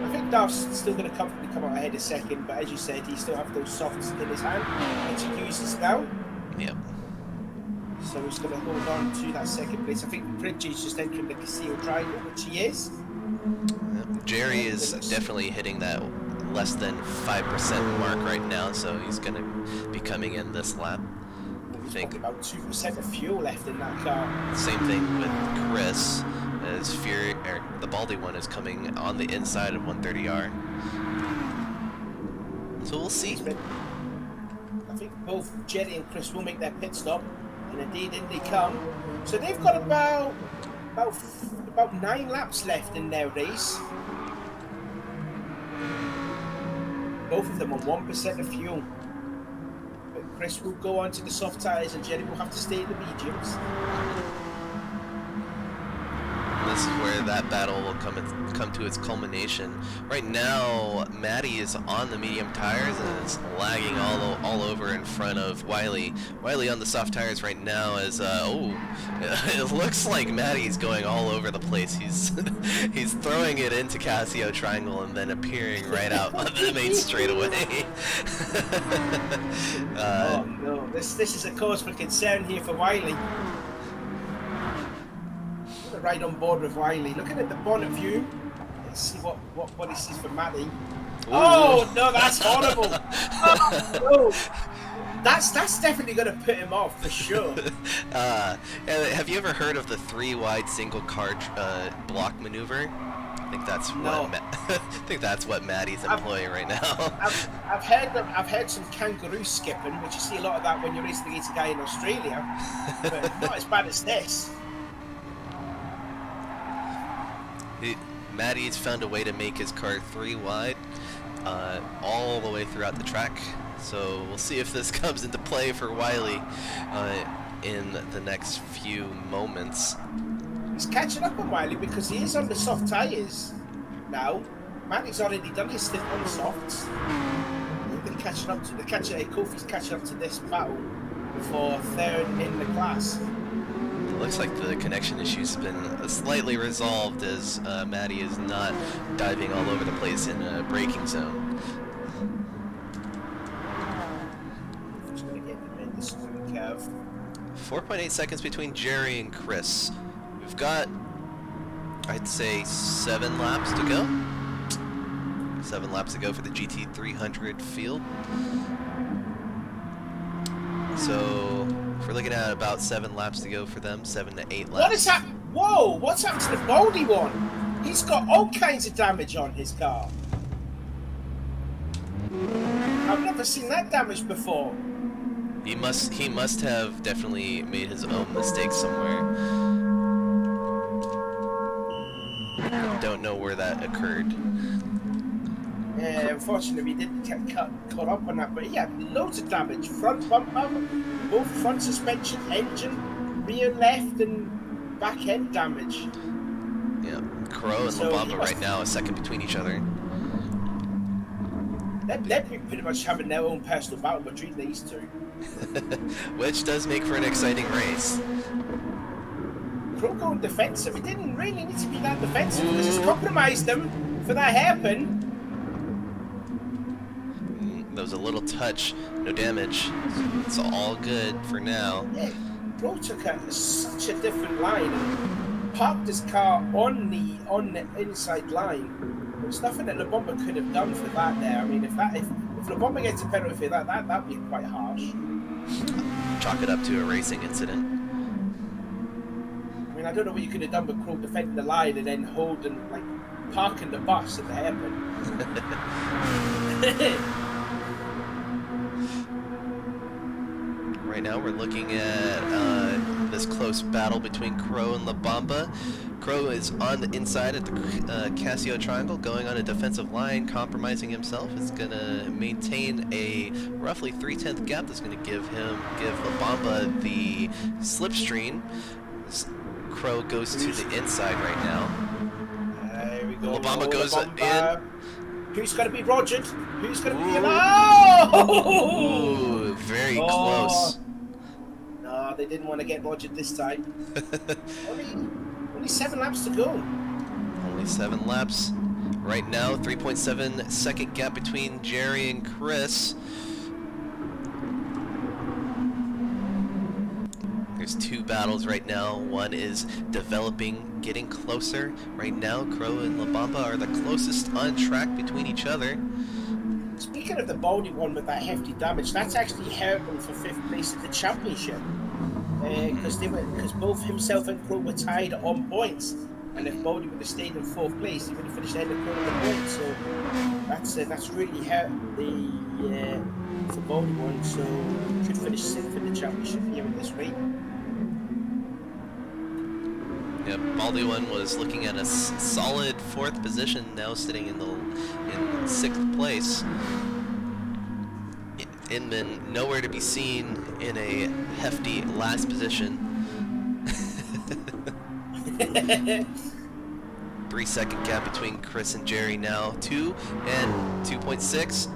I think Darth's still going to comfortably come out ahead a second, but as you said, he still has those softs in his hand, which he uses now. Yep. So he's going to hold on to that second place. I think Bridges just entering the concealed triangle, which he is. Jerry is definitely hitting that less than 5% mark right now, so he's going to be coming in this lap. I think about 2% of fuel left in that car. Same thing with Chris, as the Baldy one is coming on the inside of 130R. So we'll see. I think both Jerry and Chris will make their pit stop, and indeed in they come. So they've got about 9 laps left in their race. Both of them on 1% of fuel. But Chris will go on to the soft tyres and Jerry will have to stay in the mediums. This is where that battle will come to its culmination. Right now, Matty is on the medium tires and is lagging all over in front of Wiley. Wiley on the soft tires right now is it looks like Matty's going all over the place. He's throwing it into Casio Triangle and then appearing right out on the main straightaway. Oh no, this is a cause for concern here for Wiley. Right on board with Wiley. Looking at the bonnet view, let's see what he sees for Matty. Ooh. Oh no, that's horrible. Oh, no. That's definitely going to put him off for sure. Have you ever heard of the 3-wide single car block maneuver? I think that's what Matty's employing right now. I've heard some kangaroo skipping, which you see a lot of that when you're racing against a guy in Australia, but not as bad as this. Matty's found a way to make his car 3-wide all the way throughout the track. So we'll see if this comes into play for Wiley in the next few moments. He's catching up on Wiley because he is on the soft tyres now. Matty's already done his stint on the softs. They're catching up to Kofi's catching up to this battle for third in the class. It looks like the connection issues have been slightly resolved as Matty is not diving all over the place in a braking zone. Just going to get them in the swing curve. 4.8 seconds between Jerry and Chris. we've got, I'd say, 7 laps to go. 7 laps to go for the GT300 field. So if we're looking at about 7 laps to go for them, 7 to 8 laps. What is happening? Whoa, what's happened to the Baldy one? He's got all kinds of damage on his car. I've never seen that damage before. He must have definitely made his own mistake somewhere. Don't know where that occurred. Unfortunately, we didn't get caught up on that, but he had loads of damage. Front bumper, both front suspension, engine, rear left, and back end damage. Yeah, Crow and La Bamba right now are second between each other. They'd be pretty much having their own personal battle between these two. Which does make for an exciting race. Crow going defensive. It didn't really need to be that defensive because it's compromised them for that hairpin. That was a little touch, no damage. It's all good for now. Yeah, Crow took such a different line and parked his car on the inside line. There's nothing that La Bamba could have done for that there. I mean, if La Bamba gets a penalty for that'd be quite harsh. Chalk it up to a racing incident. I mean, I don't know what you could have done with Crow defending the line and then holding, like, parking the bus at the hairpin. Right now we're looking at this close battle between Crow and La Bamba. Crow is on the inside at the Casio triangle, going on a defensive line, compromising himself. Is going to maintain a roughly 3/10 gap that's going to give La Bamba the slipstream. Crow goes to the inside right now. There we go. La Bamba goes in. Who's going to be Rogered? Who's going to be alive? Ooh, very close. No, they didn't want to get Rogered this time. Only 7 laps to go. Only 7 laps. Right now, 3.7 second gap between Jerry and Chris. There's 2 battles right now. One is developing, getting closer. Right now, Crow and La Bamba are the closest on track between each other. Speaking of the Baldy one with that hefty damage, that's actually hurt them for 5th place at the championship. Because both himself and Crow were tied on points. And if Baldy would have stayed in 4th place, he would have finished ahead of Crow on the points. So that's really hurt the Baldy one. So he could finish 6th in the championship here in this race. Yep, Baldy one was looking at a solid 4th position, now sitting in 6th place. Inman nowhere to be seen in a hefty last position. 3-second gap between Chris and Jerry now. 2 and 2.6.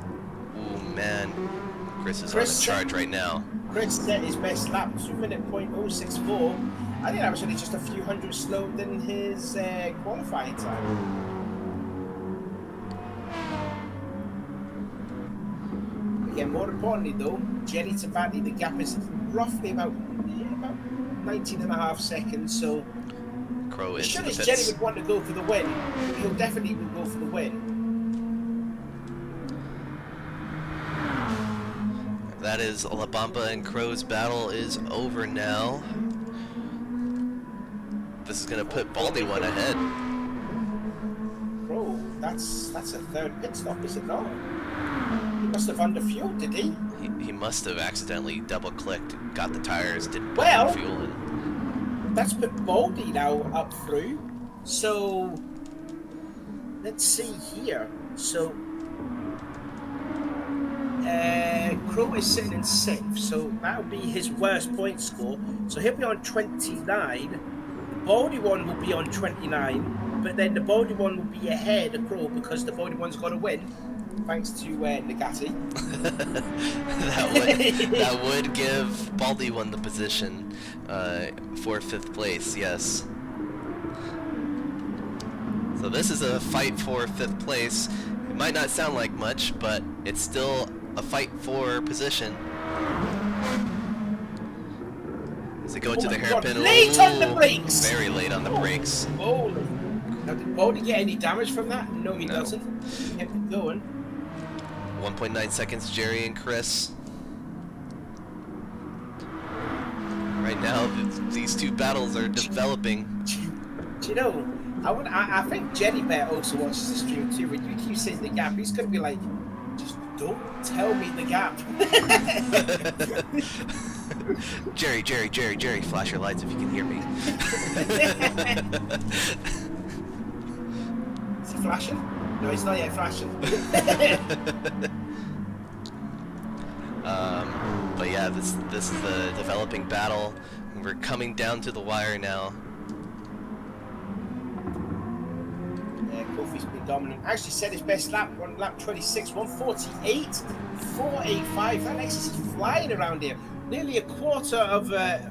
Ooh, man. Chris is on the charge right now. Chris set his best lap, 2:0.064. I think that was only just a few hundred slower than his qualifying time. Again, more importantly though, Jerry to Batty, the gap is roughly about 19.5 seconds, so Crow as into soon the as pits. Jerry would want to go for the win, he'll definitely go for the win. That is La Bamba and Crow's battle is over now. This is going to put Baldy one ahead. Crow, that's a 3rd pit stop, is it not? He must have underfueled, did he? He must have accidentally double-clicked, got the tires, didn't put Well, fuel in. That's put Baldy now up through. So let's see here. So Crow is sitting in 6th, so that'll be his worst point score. So he'll be on 29. The Baldy one will be on 29, but then the Baldy one will be ahead of Crow because the Baldy one's got to win, thanks to Nagati. that would give Baldy one the position for 5th place, yes. So this is a fight for 5th place. It might not sound like much, but it's still a fight for position. As they go Oh into my the God, hairpin. late on the brakes! Very late on the brakes. Holy. Now, did Bodie get any damage from that? No, he doesn't. He kept it going. 1.9 seconds, Jerry and Chris. Right now, these two battles are developing. Do you know, I think Jerry better also watches the stream too. When you keep saying the gap, he's going to be like, just don't tell me the gap. Jerry, flash your lights if you can hear me. Is he flashing? No, he's not yet flashing. But yeah, this is the developing battle. We're coming down to the wire now. Yeah, Kofi's been dominant. Actually set his best lap on lap 26, 148, 485. That Lexus is flying around here. Nearly a quarter of a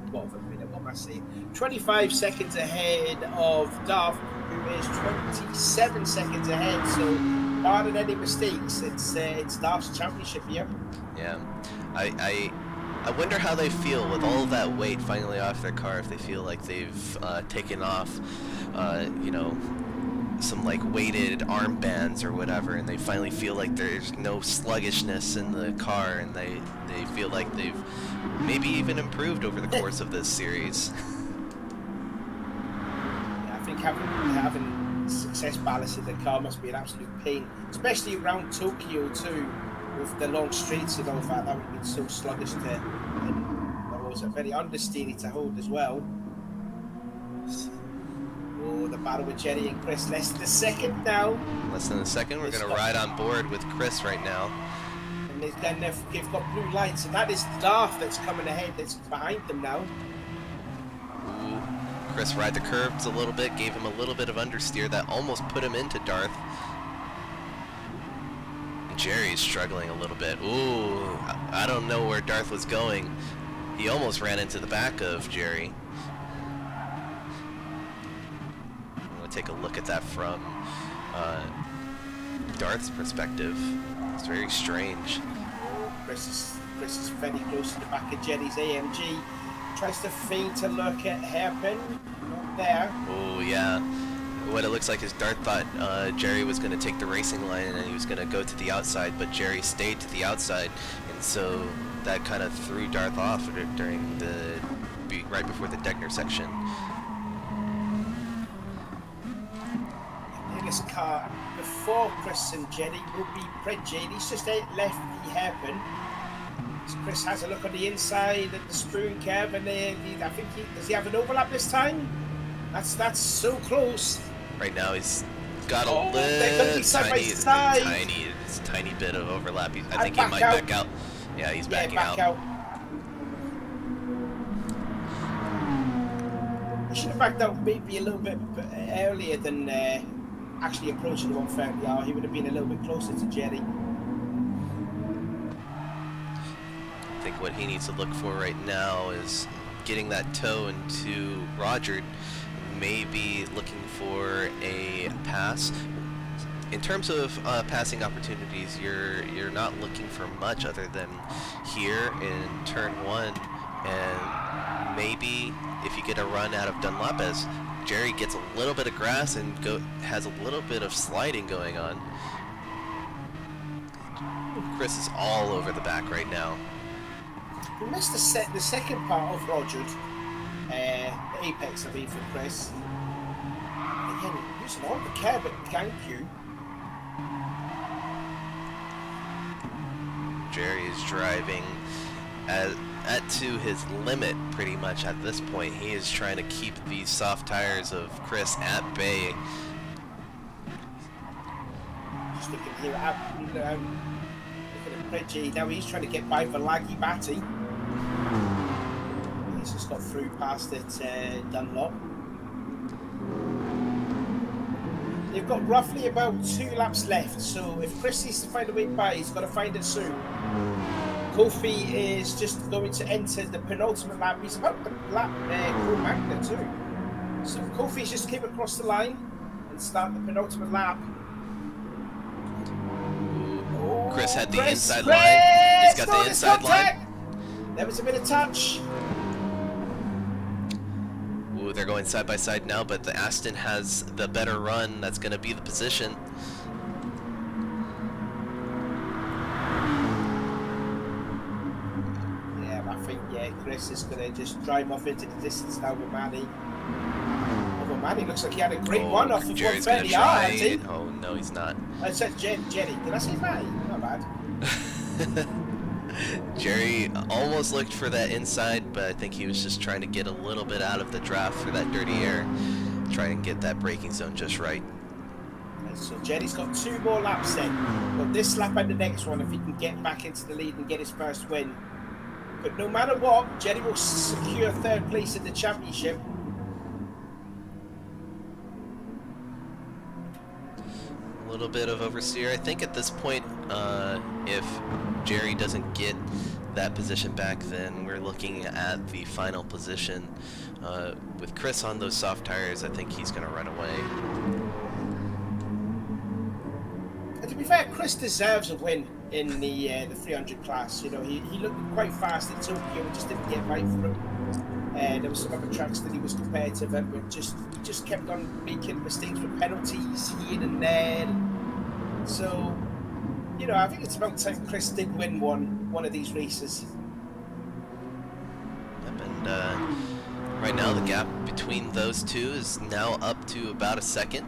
minute, what am I saying? 25 seconds ahead of Darth, who is 27 seconds ahead. So, barring any mistakes, it's Darth's championship here. Yeah, I wonder how they feel with all of that weight finally off their car. If they feel like they've taken off, you know, some like weighted armbands or whatever, and they finally feel like there's no sluggishness in the car, and they feel like they've maybe even improved over the course of this series. Yeah, I think having success balance in the car must be an absolute pain, especially around Tokyo too, with the long straights and all that. That would have been so sluggish to, and that was a very understeery to hold as well. Oh, the battle with Jerry and Chris, less than a second now. Less than a second, we're going to ride on board with Chris right now. And then they've got blue lights, and that is Darth that's coming ahead, that's behind them now. Ooh. Chris ride the curbs a little bit, gave him a little bit of understeer that almost put him into Darth. Jerry's struggling a little bit. Ooh, I don't know where Darth was going. He almost ran into the back of Jerry. I'm going to take a look at that from Darth's perspective. It's very strange. Chris is very close to the back of Jerry's AMG. Tries to feint a look at hairpin. Not there. Oh, yeah. What it looks like is Darth thought Jerry was going to take the racing line and he was going to go to the outside, but Jerry stayed to the outside, and so that kind of threw Darth off during right before the Deckner section. This car before Chris and Jerry will be Fred Jerry's just left the hairpin. So Chris has a look on the inside at the spoon curve, and I think does he have an overlap this time? That's so close. Right now he's got a tiny bit of overlap. I think he might back out. Yeah, he's backing out. He should have backed out maybe a little bit earlier than actually approaching the 130R. He would have been a little bit closer to Jerry. I think what he needs to look for right now is getting that toe into Roger. Maybe looking for a pass. In terms of passing opportunities, you're not looking for much other than here in turn 1, and maybe if you get a run out of Dunlopez, Jerry gets a little bit of grass and has a little bit of sliding going on. Chris is all over the back right now. He missed the second part of Roger. The apex of for Chris. Again, using all the care, but thank you. Jerry is driving to his limit pretty much at this point. He is trying to keep these soft tires of Chris at bay. Just looking here looking at Reggie. Now he's trying to get by for Laggy Batty. He's just got through past it, Dunlop. They've got roughly about 2 laps left, so if Chris needs to find a way by, he's got to find it soon. Kofi is just going to enter the penultimate lap. He's about the lap Chrome Magna too. So Kofi's just came across the line and start the penultimate lap. Chris had the inside line. He's got the inside line. There was a bit of touch. they're going side by side now, but the Aston has the better run. That's going to be the position. Yeah, I think Chris is going to just drive off into the distance now with Manny. Although Manny looks like he had a great run off of Jerry's 130 gonna try. hasn't he? Oh no, he's not. I said Jenny. Did I say Manny? Not bad. Jerry almost looked for that inside, but I think he was just trying to get a little bit out of the draft for that dirty air, try and get that braking zone just right. So Jenny's got 2 more laps then. But this lap and the next one, if he can get back into the lead and get his first win. But no matter what, Jenny will secure 3rd place in the championship. A little bit of oversteer. I think at this point, if Jerry doesn't get that position back, then we're looking at the final position. With Chris on those soft tires, I think he's going to run away. And to be fair, Chris deserves a win in the 300 class. You know, he looked quite fast in Tokyo and just didn't get right for him. There was some other tracks that he was competitive at, but just kept on making mistakes with penalties here and there. So, you know, I think it's about time Chris did win one of these races. Yep, and right now the gap between those two is now up to about a second.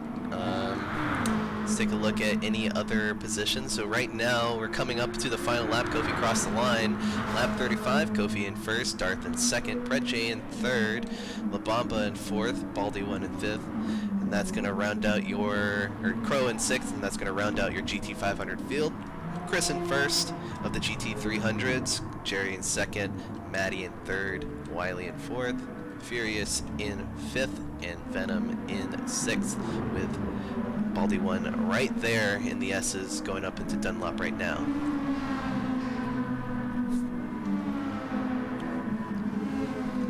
Let's take a look at any other positions. So right now we're coming up to the final lap. Kofi crossed the line. Lap 35, Kofi in first, Darth in second, Predje in third, Labamba in fourth, Baldy 1 in fifth. And that's going to round out or Crow in sixth, and that's going to round out your GT500 field. Chris in first of the GT300s, Jerry in second, Maddie in third, Wiley in fourth, Furious in fifth, and Venom in sixth, with Baldy 1 right there in the S's going up into Dunlop right now.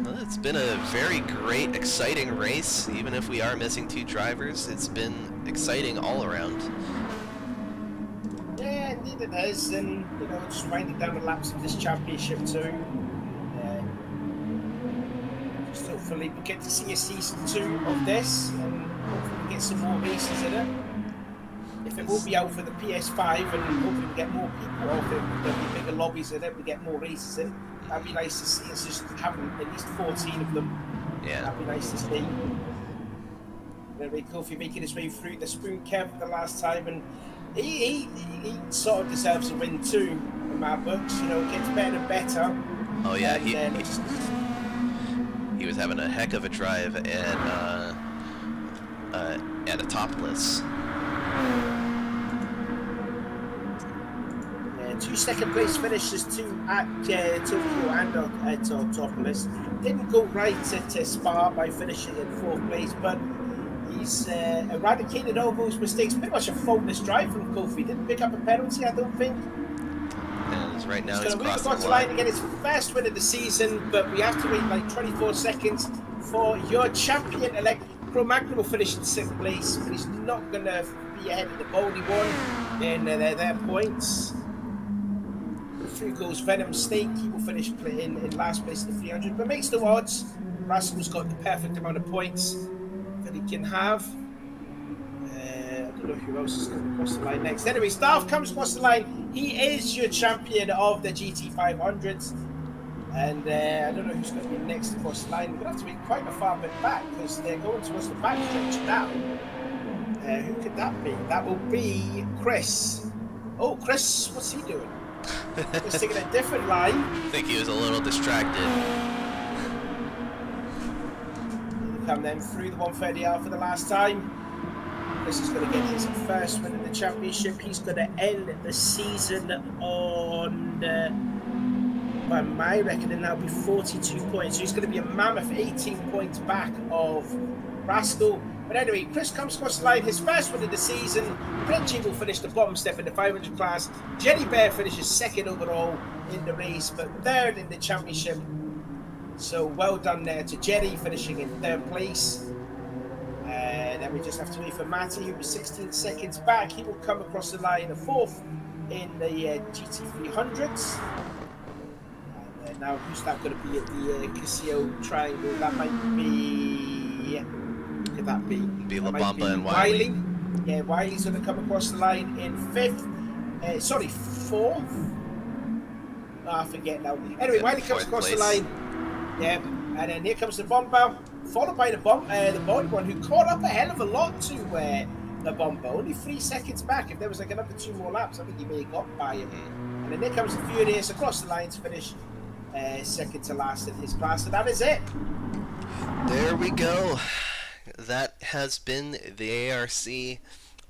Well, it's been a very great, exciting race. Even if we are missing 2 drivers, it's been exciting all around. Yeah, indeed it is, and you know, just winding down the laps of this championship too. Just hopefully we get to see a season 2 of this, and hopefully we get some more races in it. If it will be out for the PS5, and hopefully we get more people off it, there'll be bigger lobbies in it, we get more races in. That'd be nice to see. It's just having at least 14 of them. Yeah. That'd be nice to see. Very cool if you're making his way through the spoon kev the last time, and he sort of deserves a win too in my books. You know, gets better and better. Oh yeah, and, he was having a heck of a drive at a topless. 2 second place finishes, 2 at Tokyo and at topless. Didn't go right at Spa by finishing in 4th place, but he's eradicated all those mistakes. Pretty much a faultless drive from Kofi. Didn't pick up a penalty, I don't think. And right now he's he's going to crossing the line to get his first win of the season, but we have to wait like 24 seconds for your champion-elect. Cro-Magnon will finish in 6th place, but he's not going to be ahead of the Baldy 1 in their points. Through goes Venom Snake. He will finish in last place in the 300, but makes no odds. Rascal's got the perfect amount of points that he can have. I don't know who else is going to cross the line next. Anyway, Starf comes across the line. He is your champion of the GT500s. And I don't know who's going to be next across the line. We're going to have to be quite a far bit back because they're going towards the back stretch now. Who could that be? That will be Chris. Oh, Chris, what's he doing? He's taking a different line. I think he was a little distracted. Come then through the 130R for the last time. Chris is going to get his first win in the championship. He's going to end the season on, by my reckoning, that'll be 42 points. So he's going to be a mammoth 18 points back of Rascal. But anyway, Chris comes across the line, his first win of the season. Predje will finish the bottom step in the 500 class. Jenny Bear finishes 2nd overall in the race, but 3rd in the championship. So well done there to Jenny, finishing in 3rd place. And then we just have to wait for Matty, who was 16 seconds back. He will come across the line, 4th in the GT300s. And now who's that going to be at the Casio Triangle? That might be here. Could that be? Be That La might Bamba and Wiley. Yeah, Wiley's going to come across the line in 5th. Sorry, 4th. I forget now. Anyway, Yep, Wiley comes 4th across the place. line. Yeah, and then here comes the Bombo, followed by the Bond one, who caught up a hell of a lot to the Bombo. Only 3 seconds back. If there was like another 2 more laps, I think he may have got by him. And then here comes the Furious across the line to finish second to last in his class, and that is it. There we go. That has been the ARC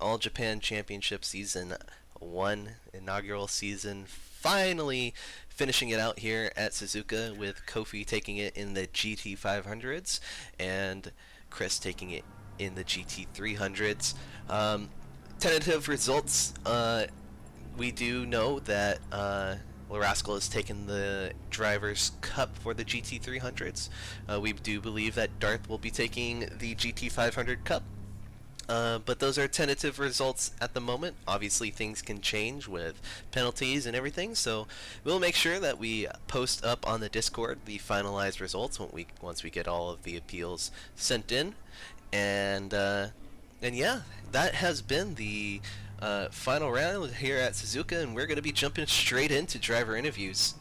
All Japan Championship Season 1 inaugural season. Finally finishing it out here at Suzuka, with Kofi taking it in the GT 500s and Chris taking it in the GT 300s. Tentative results, we do know that Rascal has taken the Drivers' Cup for the GT 300s. We do believe that Darth will be taking the GT 500 Cup. But those are tentative results at the moment. Obviously, things can change with penalties and everything, so we'll make sure that we post up on the Discord the finalized results once we get all of the appeals sent in. And yeah, that has been the final round here at Suzuka, and we're going to be jumping straight into driver interviews.